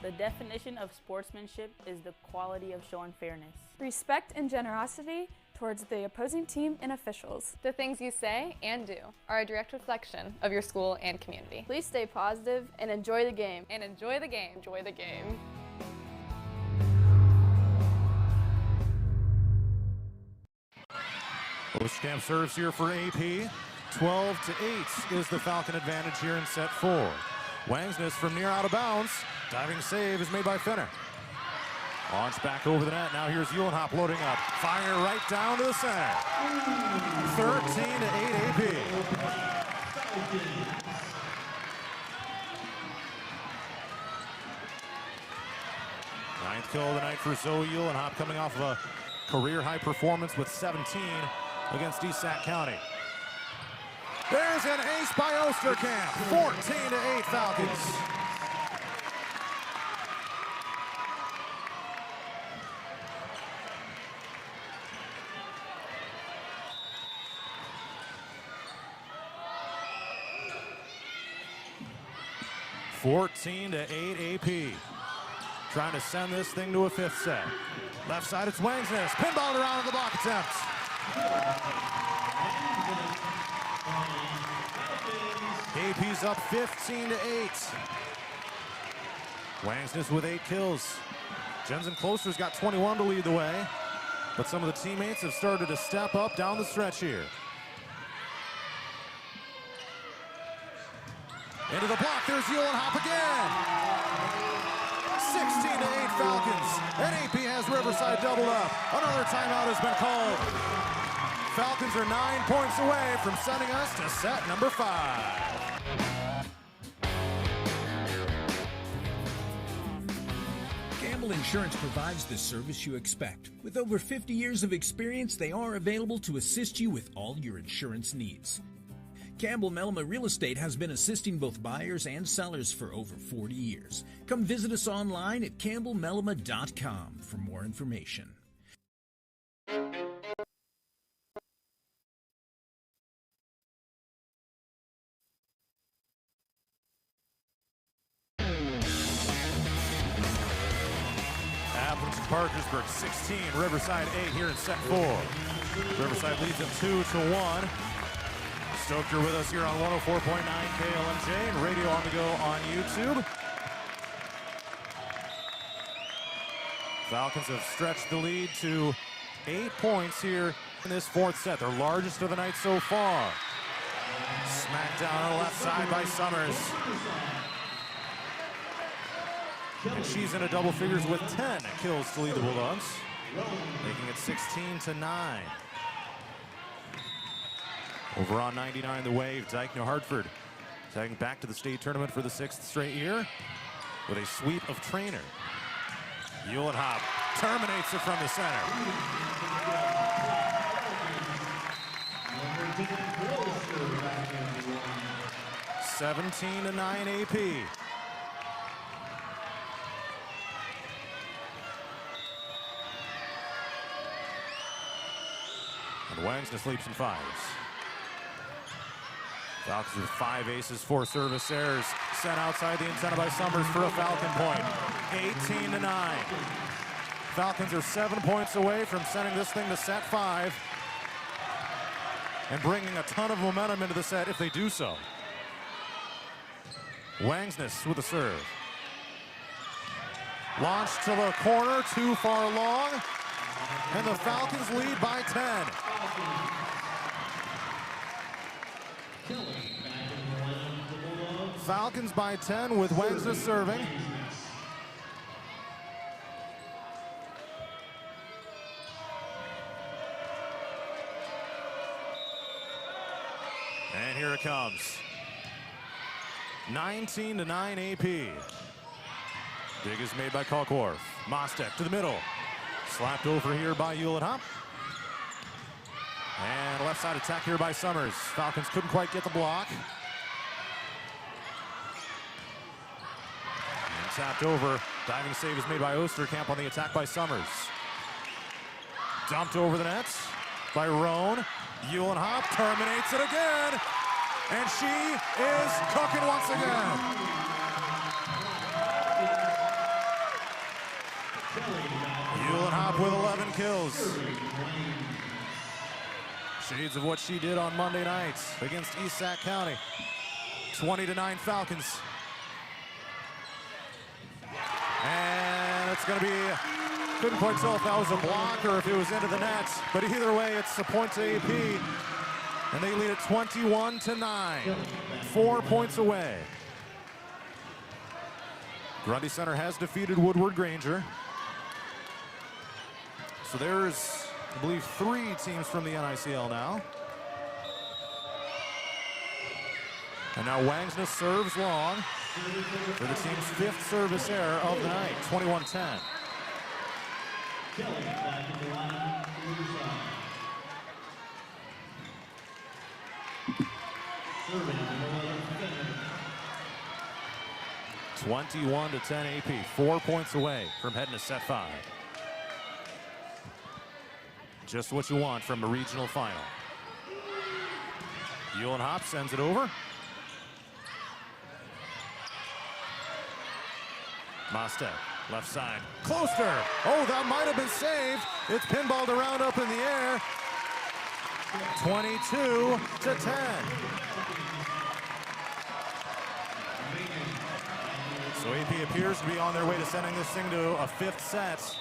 The definition of sportsmanship is the quality of showing fairness. Respect and generosity towards the opposing team and officials. The things you say and do are a direct reflection of your school and community. Please stay positive and enjoy the game. And enjoy the game. Enjoy the game. Postgame serves here for AP. 12-8 is the Falcon advantage here in set 4. Wangsness from near out of bounds. Diving save is made by Finner. Launch back over the net. Now here's Uhlenhop loading up. Fire right down to the center. 13-8 AP. Ninth kill of the night for Zoe Uhlenhop, coming off of a career-high performance with 17 against East Sac County. There's an ace by Osterkamp. 14-8 Falcons. AP. Trying to send this thing to a 5th set. Left side, it's Wangsness. Pinballed around in the block attempt. AP's up 15-8. Wangsness with 8 kills. Jensen Closter's got 21 to lead the way, but some of the teammates have started to step up down the stretch here. Into the block, there's Uhlenhop again. 16-8 Falcons, and AP has Riverside doubled up. Another timeout has been called. Falcons are 9 points away from sending us to set number 5. Campbell Insurance provides the service you expect. With over 50 years of experience, they are available to assist you with all your insurance needs. Campbell Melma Real Estate has been assisting both buyers and sellers for over 40 years. Come visit us online at campbellmelma.com for more information. Aplington-Parkersburg 16, Riverside 8 here in set 4. Riverside leads them 2-1. Stoked you're with us here on 104.9 KLMJ and radio on the go on YouTube. Falcons have stretched the lead to 8 points here in this 4th set, their largest of the night so far. Smacked down on the left side by Summers. And she's in a double figures with 10 kills to lead the Bulldogs, making it 16-9. Over on 99 the Wave, Dyke New Hartford tagging back to the state tournament for the 6th straight year with a sweep of Trainer. Uhlenhop terminates it from the center. 17-9 AP. And Wangsness leaps and fires. Falcons with 5 aces, 4 service errors. Sent outside the antenna by Summers for a Falcon point. 18-9. Falcons are 7 points away from sending this thing to set 5 and bringing a ton of momentum into the set if they do so. Wangsness with a serve. Launched to the corner, too far long, and the Falcons lead by 10. Falcons by 10 with Wangsness serving. And here it comes. 19-9 AP. Dig is made by Kalkworth. Mostek to the middle. Slapped over here by Uhlenhop. And left side attack here by Summers. Falcons couldn't quite get the block. And tapped over. Diving save is made by Osterkamp on the attack by Summers. Dumped over the nets by Roan. Uhlenhop terminates it again. And she is cooking once again. Uhlenhop with 11 kills. Shades of what she did on Monday night against East Sac County. 20-9 Falcons. And it's going to be, couldn't quite tell if that was a block or if it was into the net. But either way, it's a point to AP. And they lead it 21-9. 4 points away. Grundy Center has defeated Woodward Granger. So there's, I believe, 3 teams from the NICL now. And now Wangsness serves long for the team's 5th service error of the night, 21-10. 21-10 AP, 4 points away from heading to set 5. Just what you want from a regional final. Uhlenhop sends it over. Mostek, left side. Closter! Oh, that might have been saved. It's pinballed around up in the air. 22-10. So AP appears to be on their way to sending this thing to a 5th set.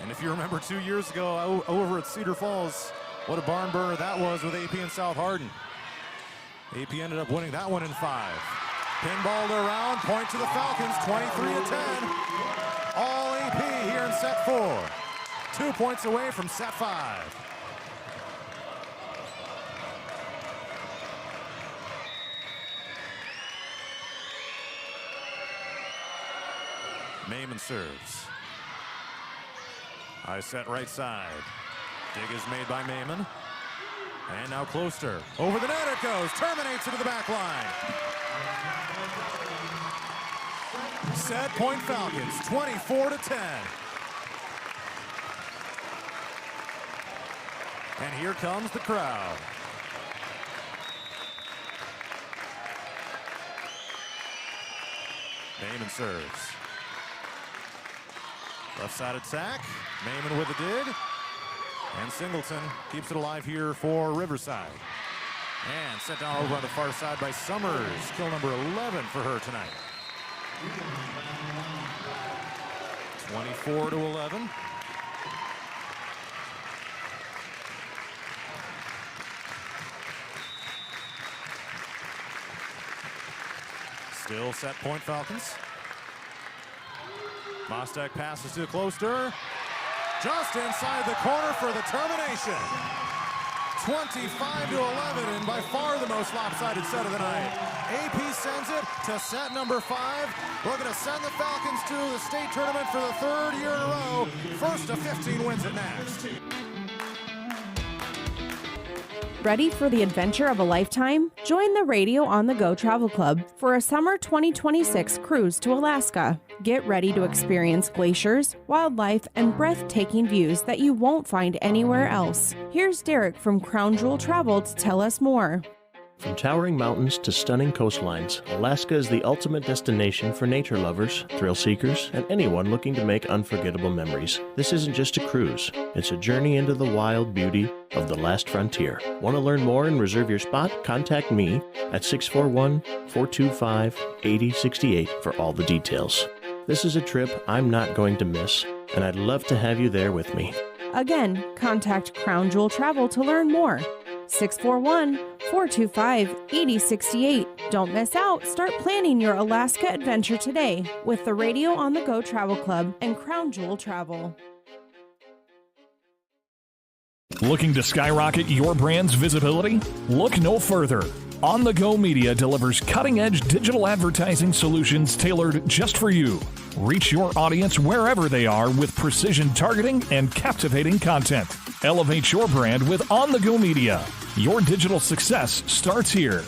And if you remember 2 years ago over at Cedar Falls, what a barn burner that was with AP and South Hardin. AP ended up winning that one in 5. Pinballed around, point to the Falcons, 23-10. All AP here in set 4. 2 points away from set 5. Maimon serves. High set right side. Dig is made by Maimon. And now Closter. Over the net it goes. Terminates into the back line. Set point Falcons, 24-10. And here comes the crowd. Maimon serves. Left side attack. Maimon with a dig. And Singleton keeps it alive here for Riverside. And sent down over on the far side by Summers. Kill number 11 for her tonight. 24-11. Still set point Falcons. Mostek passes to Closter. Just inside the corner for the termination. 25-11, and by far the most lopsided set of the night. AP sends it to set number 5. Looking to send the Falcons to the state tournament for the 3rd year in a row. First of 15 wins at next. Ready for the adventure of a lifetime? Join the Radio on the Go Travel Club for a summer 2026 cruise to Alaska. Get ready to experience glaciers, wildlife, and breathtaking views that you won't find anywhere else. Here's Derek from Crown Jewel Travel to tell us more. From towering mountains to stunning coastlines, Alaska is the ultimate destination for nature lovers, thrill seekers, and anyone looking to make unforgettable memories. This isn't just a cruise, it's a journey into the wild beauty of the last frontier. Want to learn more and reserve your spot? Contact me at 641-425-8068 for all the details. This is a trip I'm not going to miss, and I'd love to have you there with me. Again, contact Crown Jewel Travel to learn more. 641-425-8068. Don't miss out. Start planning your Alaska adventure today with the Radio on the Go Travel Club and Crown Jewel Travel. Looking to skyrocket your brand's visibility? Look no further. On the Go Media delivers cutting-edge digital advertising solutions tailored just for you. Reach your audience wherever they are with precision targeting and captivating content. Elevate your brand with On the Go Media. Your digital success starts here.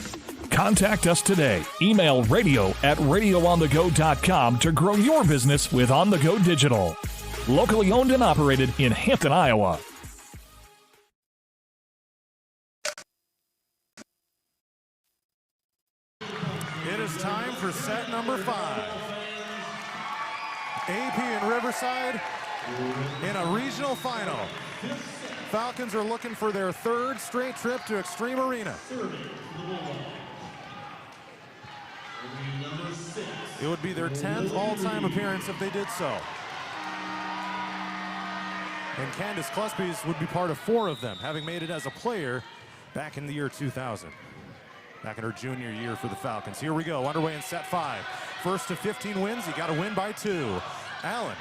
Contact us today. Email radio@radioonthego.com to grow your business with On the Go Digital. Locally owned and operated in Hampton, Iowa. It is time for set number 5. AP and Riverside in a regional final. Falcons are looking for their 3rd straight trip to Extreme Arena. It would be their 10th all-time appearance if they did so. And Candace Klespies would be part of 4 of them, having made it as a player back in the year 2000. Back in her junior year for the Falcons. Here we go, underway in set 5. First of 15 wins, you got to win by 2. Allen.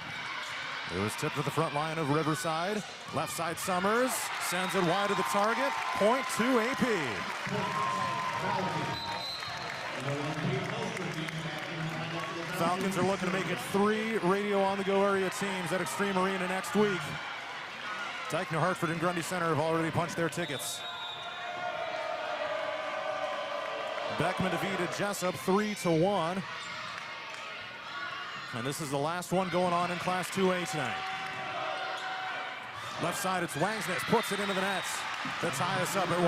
It was tipped to the front line of Riverside. Left side Summers sends it wide of the target. Point to AP. Falcons are looking to make it 3 Radio on the Go area teams at Extreme Arena next week. Dyke, New Hartford, and Grundy Center have already punched their tickets. Beckman defeated Jessup 3-1. And this is the last one going on in Class 2A tonight. Left side, it's Wangsness, puts it into the nets to tie us up at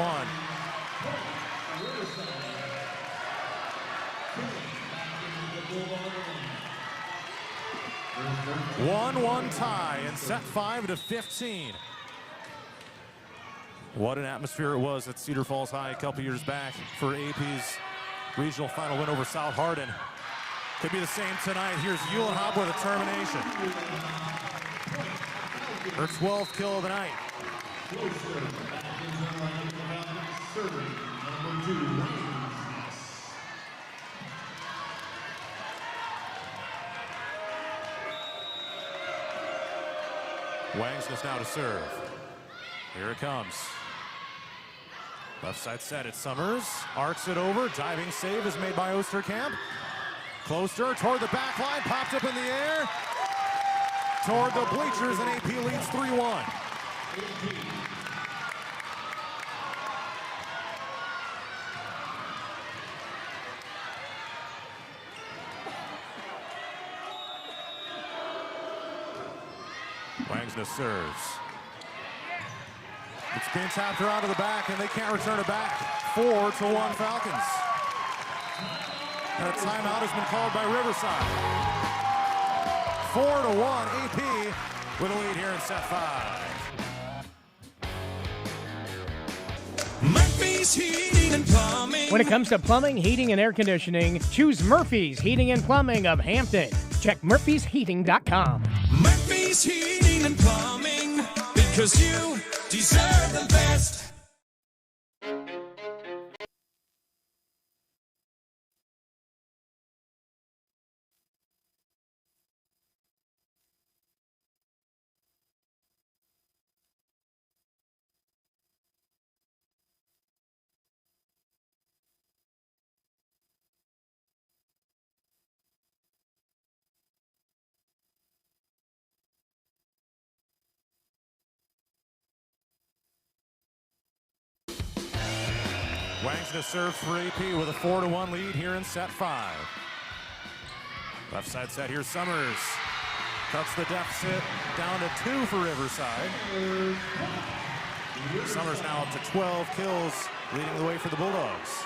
1. 1-1 tie in set 5 to 15. What an atmosphere it was at Cedar Falls High a couple years back for AP's regional final win over South Hardin. Could be the same tonight. Here's Uhlenhop with a termination. Her 12th kill of the night. Wangsness now to serve. Here it comes. Left side set, it's Summers. Arcs it over. Diving save is made by Osterkamp. Closer toward the back line. Popped up in the air. Toward the bleachers, and AP leads 3-1. Wangsness serves. It's being tapped around to the back, and they can't return it back. 4-1 Falcons. And a timeout has been called by Riverside. 4-1 AP with a lead here in set 5. Murphy's Heating and Plumbing. When it comes to plumbing, heating, and air conditioning, choose Murphy's Heating and Plumbing of Hampton. Check murphysheating.com. Murphy's Heating and Plumbing, because you deserve the best. Wangsness serves for AP with a 4-1 lead here in set 5. Left side set, here's Summers. Cuts the deficit down to 2 for Riverside. Summers now up to 12 kills, leading the way for the Bulldogs.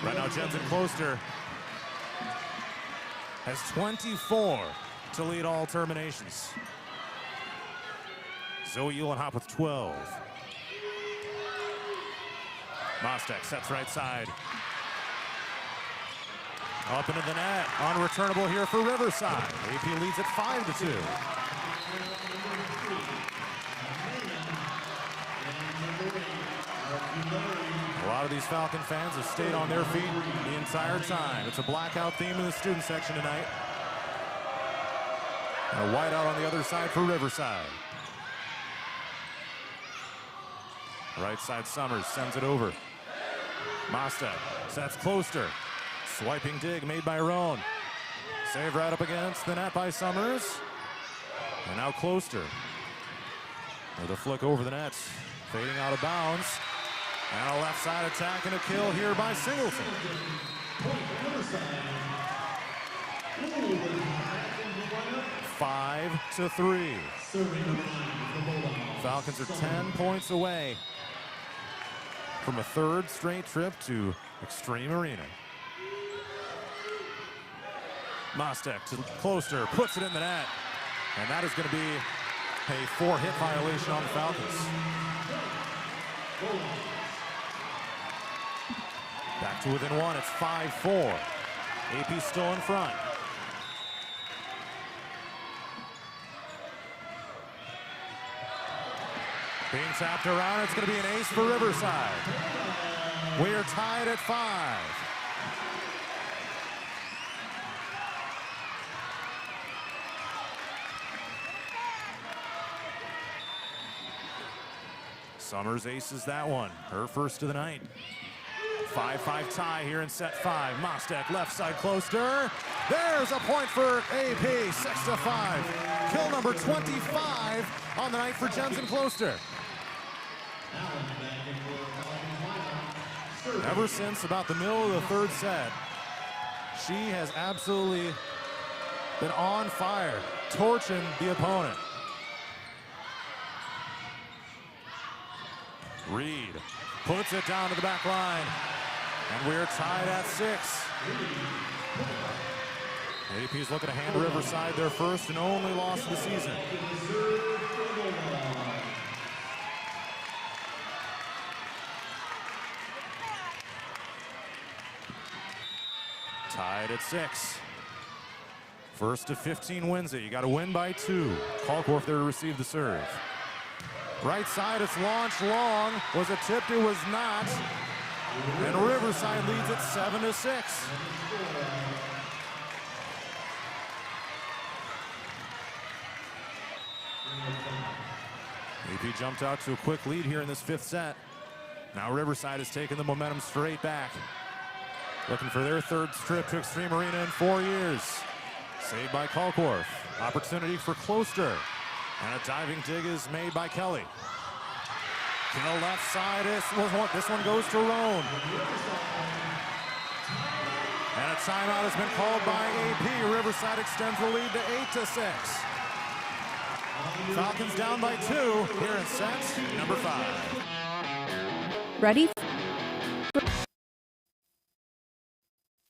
Right now, Jensen Closter has 24 to lead all terminations. Zoe Uhlenhop with 12. Mostek sets right side. Up into the net. Unreturnable here for Riverside. AP leads at 5-2. A lot of these Falcon fans have stayed on their feet the entire time. It's a blackout theme in the student section tonight. And a whiteout on the other side for Riverside. Right side Summers sends it over. Mostek sets Closter. Swiping dig made by Roan. Save right up against the net by Summers. And now Closter. With a flick over the net. Fading out of bounds. And a left side attack and a kill here by Singleton. Five to 3. Falcons are 10 points away from a third straight trip to Extreme Arena. Mostek to Closter, puts it in the net. And that is going to be a 4-hit violation on the Falcons. Back to within 1, it's 5-4. AP still in front. Being tapped around, it's going to be an ace for Riverside. We are tied at 5. Summers aces that one, her first of the night. 5-5 tie here in set 5. Mostek left side Closter. There's a point for AP, 6-5. Kill number 25 on the night for Jensen Closter. Ever since about the middle of the third set, she has absolutely been on fire, torching the opponent. Reed puts it down to the back line, and we're tied at 6. AP's looking to hand Riverside their first and only loss of the season. Tied at 6. First to 15 wins it. You got to win by 2. Kalkorff there to receive the serve. Right side, it's launched long. Was it tipped? It was not. And Riverside leads it 7-6. AP jumped out to a quick lead here in this 5th set. Now Riverside has taken the momentum straight back. Looking for their 3rd trip to Extreme Arena in 4 years. Saved by Kalkorff. Opportunity for Closter. And a diving dig is made by Kelly. To the left side, this one goes to Roan. And a timeout has been called by AP. Riverside extends the lead to 8-6. Falcons down by 2 here in set number 5. Ready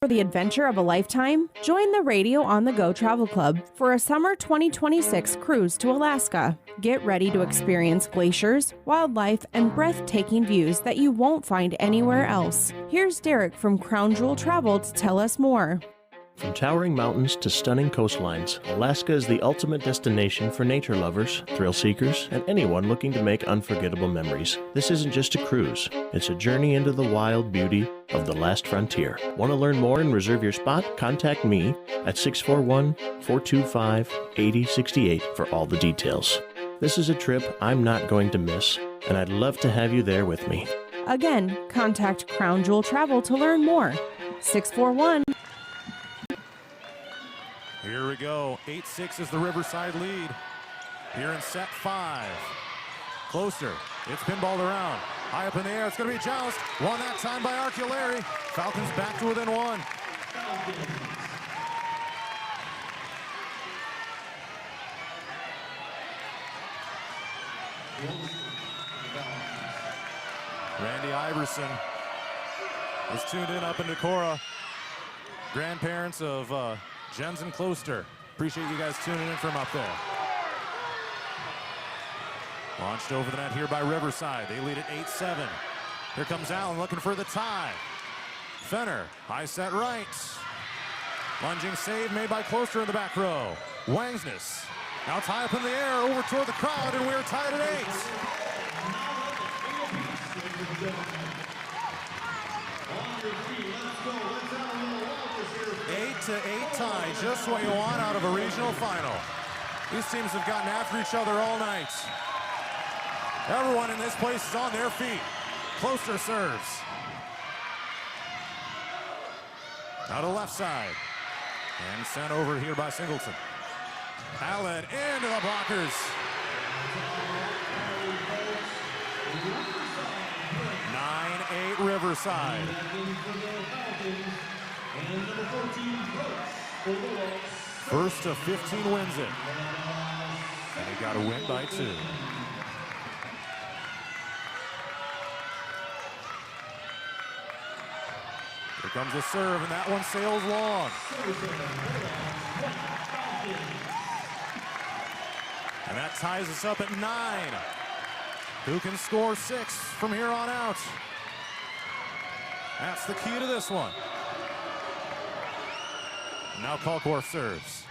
for the adventure of a lifetime? Join the Radio on the Go Travel Club for a summer 2026 cruise to Alaska. Get ready to experience glaciers, wildlife, and breathtaking views that you won't find anywhere else. Here's Derek from Crown Jewel Travel to tell us more. From towering mountains to stunning coastlines, Alaska is the ultimate destination for nature lovers, thrill seekers, and anyone looking to make unforgettable memories. This isn't just a cruise, it's a journey into the wild beauty of the last frontier. Want to learn more and reserve your spot? Contact me at 641-425-8068 for all the details. This is a trip I'm not going to miss, and I'd love to have you there with me. Again, contact Crown Jewel Travel to learn more. 641. Here we go. 8-6 is the Riverside lead. Here in set 5. Closer. It's pinballed around. High up in the air. It's going to be Joust. Won that time by Arculari. Falcons back to within 1. Randy Iverson is tuned in up in Decorah. Grandparents of Jens and Closter. Appreciate you guys tuning in from up there. Launched over the net here by Riverside. They lead at 8-7. Here comes Allen looking for the tie. Fenner, high set right. Lunging save made by Closter in the back row. Wangsness. Now it's high up in the air over toward the crowd, and we're tied at 8. 8-8 tie, just what you want out of a regional final. These teams have gotten after each other all night. Everyone in this place is on their feet. Closter serves. Now to left side. And sent over here by Singleton. Allen into the blockers. 9-8 Riverside. First to 15 wins it. And he got a win by 2. Here comes the serve, and that one sails long. And that ties us up at 9. Who can score 6 from here on out? That's the key to this one. And now Kalkorff serves.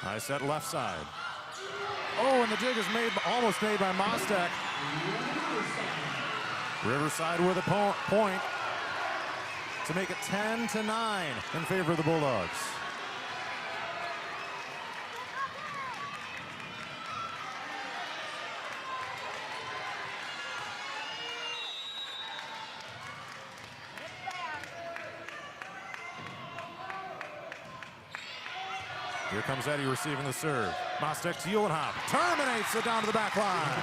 High set left side. Oh, and the dig is almost made by Mostek. Riverside with a point to make it 10-9 in favor of the Bulldogs. Here comes Eddie receiving the serve. Mostek to Uhlenhop. Terminates it down to the back line.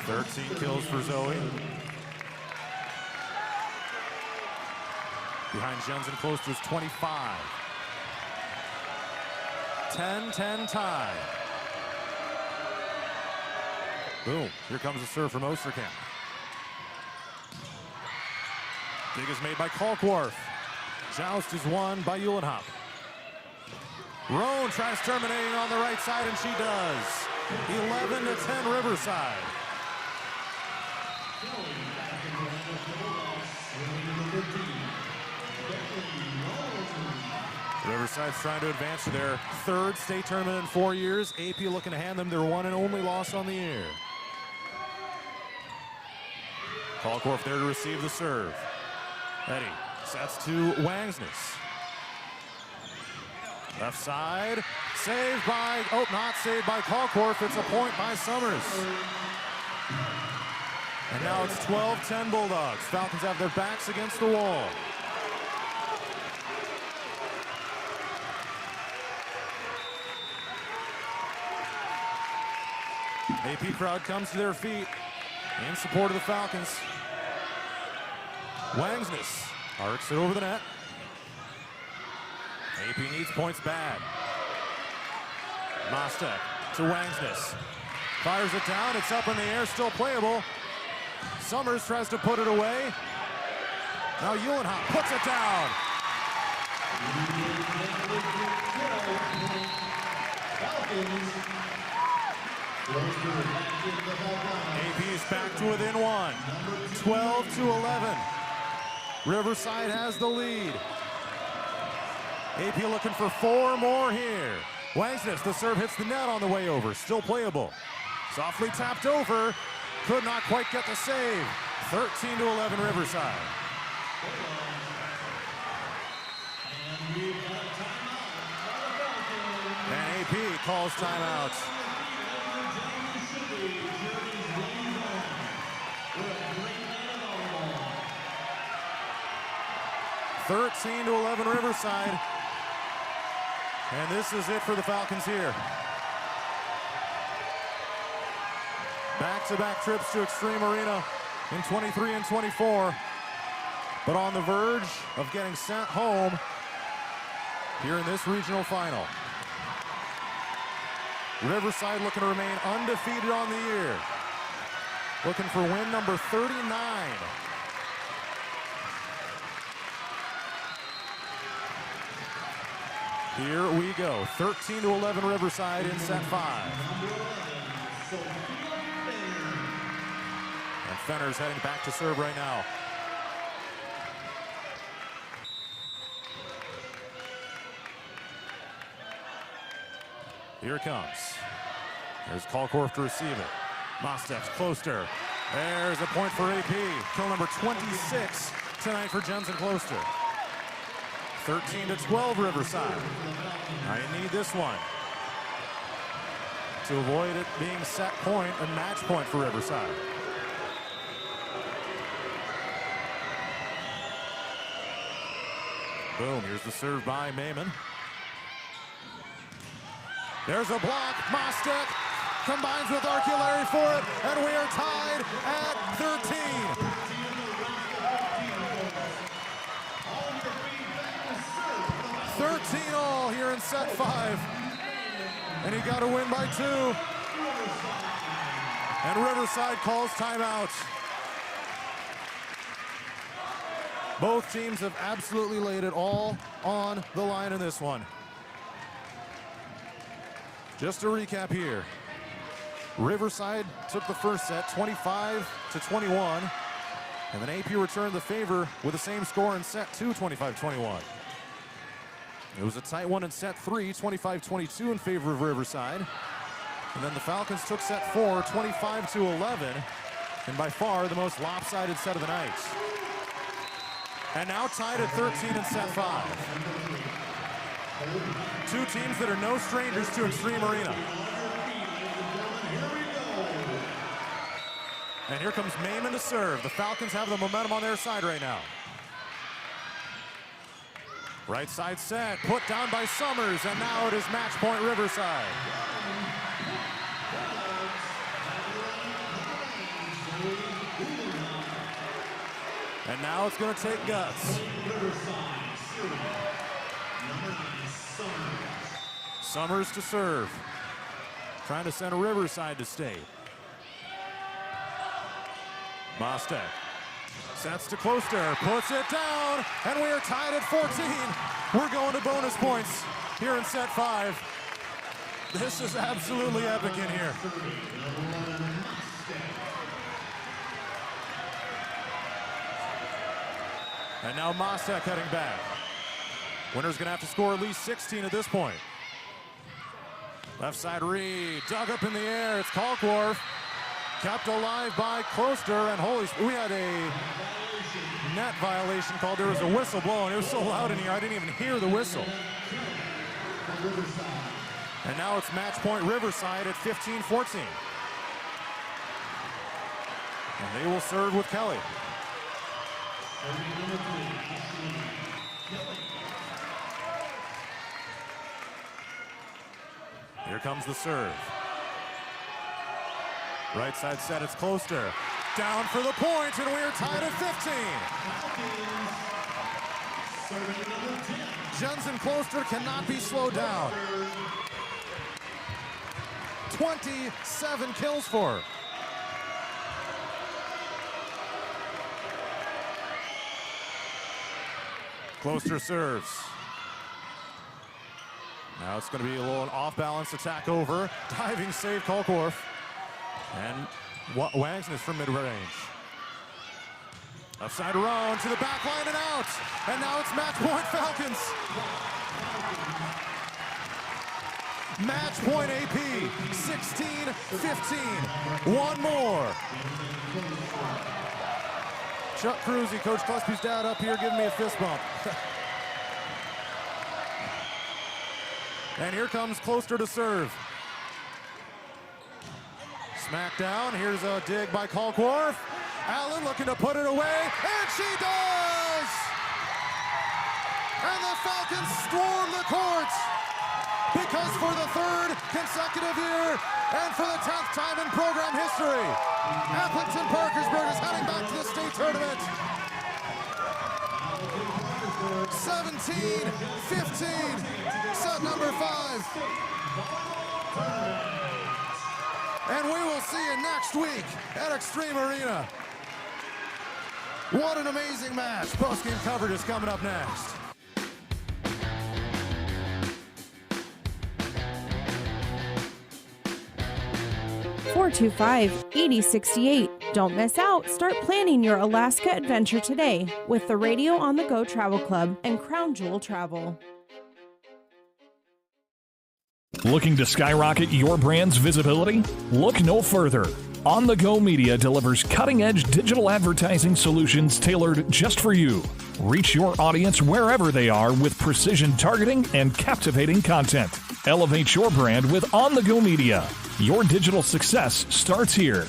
"13 kills for Zoe. Behind Jens and Closter's 25. 10-10 tie. Boom. Here comes a serve from Osterkamp. Dig is made by Kalkorff. Joust is won by Uhlenhop. Roan tries terminating on the right side, and she does. 11-10 Riverside. Riverside's trying to advance to their third state tournament in 4 years. AP looking to hand them their one and only loss on the year. Kalkorf there to receive the serve. Eddie sets to Wangsness. Left side, saved by, not saved by Kalkorf. It's a point by Summers. And now it's 12-10 Bulldogs. Falcons have their backs against the wall. AP crowd comes to their feet in support of the Falcons. Wangsness arcs it over the net. AP needs points bad. Mostek to Wangsness. Fires it down, it's up in the air, still playable. Summers tries to put it away. Now Uhlenhop puts it down. AP's back to within one. 12-11. Riverside has the lead. AP looking for 4 more here. Wangsness, the serve hits the net on the way over. Still playable. Softly tapped over. Could not quite get the save. 13-11 Riverside. And AP calls timeout. 13-11 Riverside. And this is it for the Falcons here. Back-to-back trips to Extreme Arena in 23 and 24. But on the verge of getting sent home here in this regional final. Riverside looking to remain undefeated on the year. Looking for win number 39. Here we go, 13-11 Riverside in set 5. And Fenner's heading back to serve right now. Here it comes. There's Kalkorf to receive it. Mostek's Closter. There's a point for AP. Kill number 26 tonight for Jensen Closter. 13-12 Riverside. Now you need this one to avoid it being set point and match point for Riverside. Boom, here's the serve by Mayman. There's a block, Mostek combines with Arculari for it, and we are tied at 13. 13 all here in set 5. And he got a win by 2. And Riverside calls timeout. Both teams have absolutely laid it all on the line in this one. Just to recap here. Riverside took the first set 25-21. And then AP returned the favor with the same score in set 2, 25-21. It was a tight one in set 3, 25-22 in favor of Riverside. And then the Falcons took set 4, 25-11, and by far the most lopsided set of the night. And now tied at 13 in set 5. Two teams that are no strangers to Extreme Arena. And here comes Mayman to serve. The Falcons have the momentum on their side right now. Right side set, put down by Summers, and now it is match point Riverside. And now it's going to take guts. Summers to serve. Trying to send Riverside to state. Mostek sets to Closter, puts it down, and we are tied at 14. We're going to bonus points here in set 5. This is absolutely epic in here. And now Mostek heading back. Winner's going to have to score at least 16 at this point. Left side Reed, dug up in the air. It's Kalkworth. Kept alive by Closter, and we had a net violation called. There was a whistle blowing. It was so loud in here, I didn't even hear the whistle. And now it's match point Riverside at 15-14. And they will serve with Kelly. Here comes the serve. Right side set, it's Closter. Down for the point, and we are tied at 15. Jensen Closter cannot be slowed down. 27 kills for her. Closter serves. Now it's going to be a little off-balance attack over. Diving save, Kalkworth. And Wangsness from mid-range. Upside around to the back line and out. And now it's match point Falcons. Match point AP, 16-15. One more. Chuck Cruzy, Coach Cluspy's dad, up here giving me a fist bump. And here comes Closter to serve. Smack down, here's a dig by Kalkworth. Allen looking to put it away, and she does! And the Falcons storm the courts, because for the third consecutive year, and for the 10th time in program history, Aplington-Parkersburg is heading back to the state tournament. 17-15, set number 5. And we will see you next week at Extreme Arena. What an amazing match. Post-game coverage is coming up next. (425-8068). Don't miss out. Start planning your Alaska adventure today with the Radio on the Go Travel Club and Crown Jewel Travel. Looking to skyrocket your brand's visibility? Look no further. On the Go Media delivers cutting-edge digital advertising solutions tailored just for you. Reach your audience wherever they are with precision targeting and captivating content. Elevate your brand with On the Go Media. Your digital success starts here.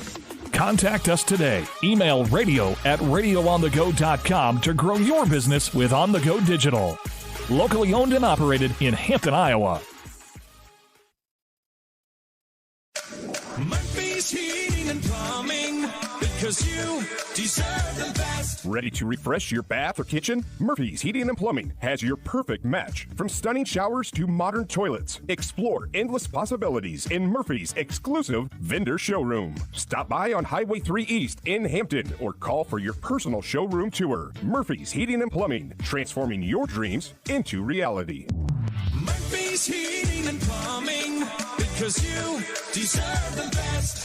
Contact us today. Email radio@radioonthego.com to grow your business with On the Go Digital. Locally owned and operated in Hampton, Iowa. Murphy's Heating and Plumbing, because you deserve the best. Ready to refresh your bath or kitchen? Murphy's Heating and Plumbing has your perfect match. From stunning showers to modern toilets, explore endless possibilities in Murphy's exclusive vendor showroom. Stop by on Highway 3 East in Hampton or call for your personal showroom tour. Murphy's Heating and Plumbing, transforming your dreams into reality. Murphy's Heating and Plumbing, because you deserve the best.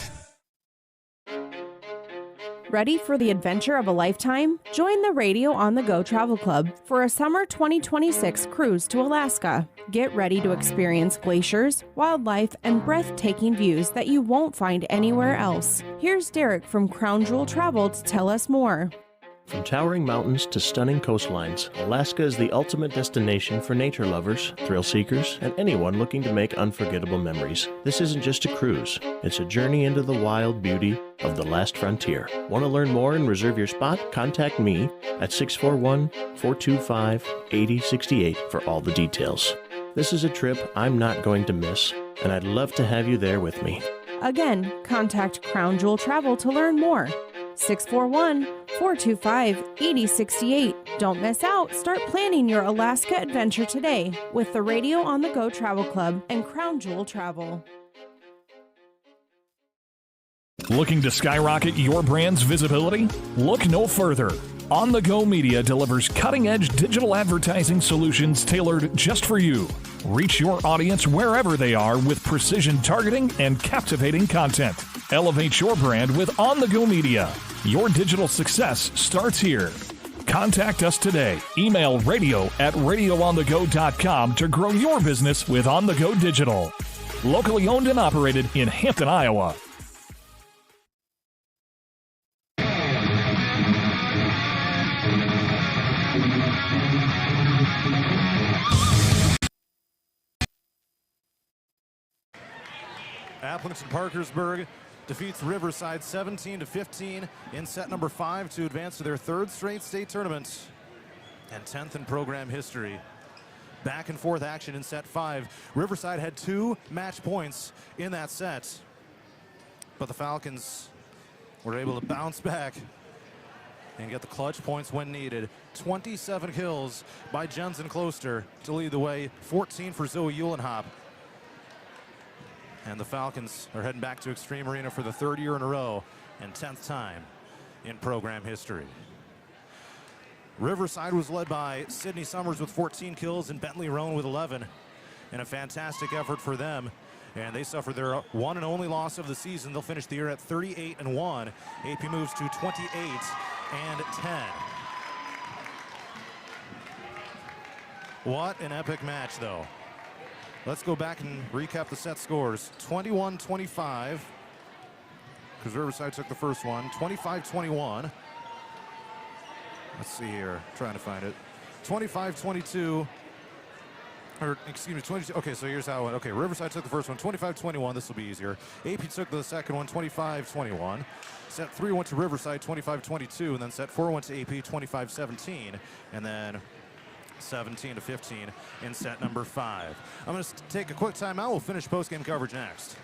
Ready for the adventure of a lifetime? Join the Radio on the Go Travel Club for a summer 2026 cruise to Alaska. Get ready to experience glaciers, wildlife, and breathtaking views that you won't find anywhere else. Here's Derek from Crown Jewel Travel to tell us more. From towering mountains to stunning coastlines, Alaska is the ultimate destination for nature lovers, thrill seekers, and anyone looking to make unforgettable memories. This isn't just a cruise, it's a journey into the wild beauty of the last frontier. Want to learn more and reserve your spot? Contact me at 641-425-8068 for all the details. This is a trip I'm not going to miss, and I'd love to have you there with me. Again, contact Crown Jewel Travel to learn more. 641-425-8068. Don't miss out. Start planning your Alaska adventure today with the Radio on the Go Travel Club and Crown Jewel Travel. Looking to skyrocket your brand's visibility? Look no further. On the Go Media delivers cutting-edge digital advertising solutions tailored just for you. Reach your audience wherever they are with precision targeting and captivating content. Elevate your brand with On the Go Media. Your digital success starts here. Contact us today. Email radio@radioonthego.com to grow your business with On The Go Digital. Locally owned and operated in Hampton, Iowa. Aplington-Parkersburg defeats Riverside 17-15 in set number 5 to advance to their 3rd straight state tournament and 10th in program history. Back and forth action in set 5. Riverside had 2 match points in that set, but the Falcons were able to bounce back and get the clutch points when needed. 27 kills by Jensen Closter to lead the way, 14 for Zoe Uhlenhop. And the Falcons are heading back to Extreme Arena for the 3rd year in a row and 10th time in program history. Riverside was led by Sydney Summers with 14 kills and Bentley Roan with 11. And a fantastic effort for them. And they suffered their one and only loss of the season. They'll finish the year at 38-1. AP moves to 28-10. What an epic match, though. Let's go back and recap the set scores. 21-25, because Riverside took the first one. 25-21. Let's see here, trying to find it. 25-22, or excuse me, 22. Okay, so here's how it went. Okay, Riverside took the first one, 25-21. This will be easier. AP took the second one, 25-21. Set 3 went to Riverside, 25-22, and then set 4 went to AP, 25-17, and then 17-15 in set number 5. I'm going to take a quick timeout. We'll finish post-game coverage next.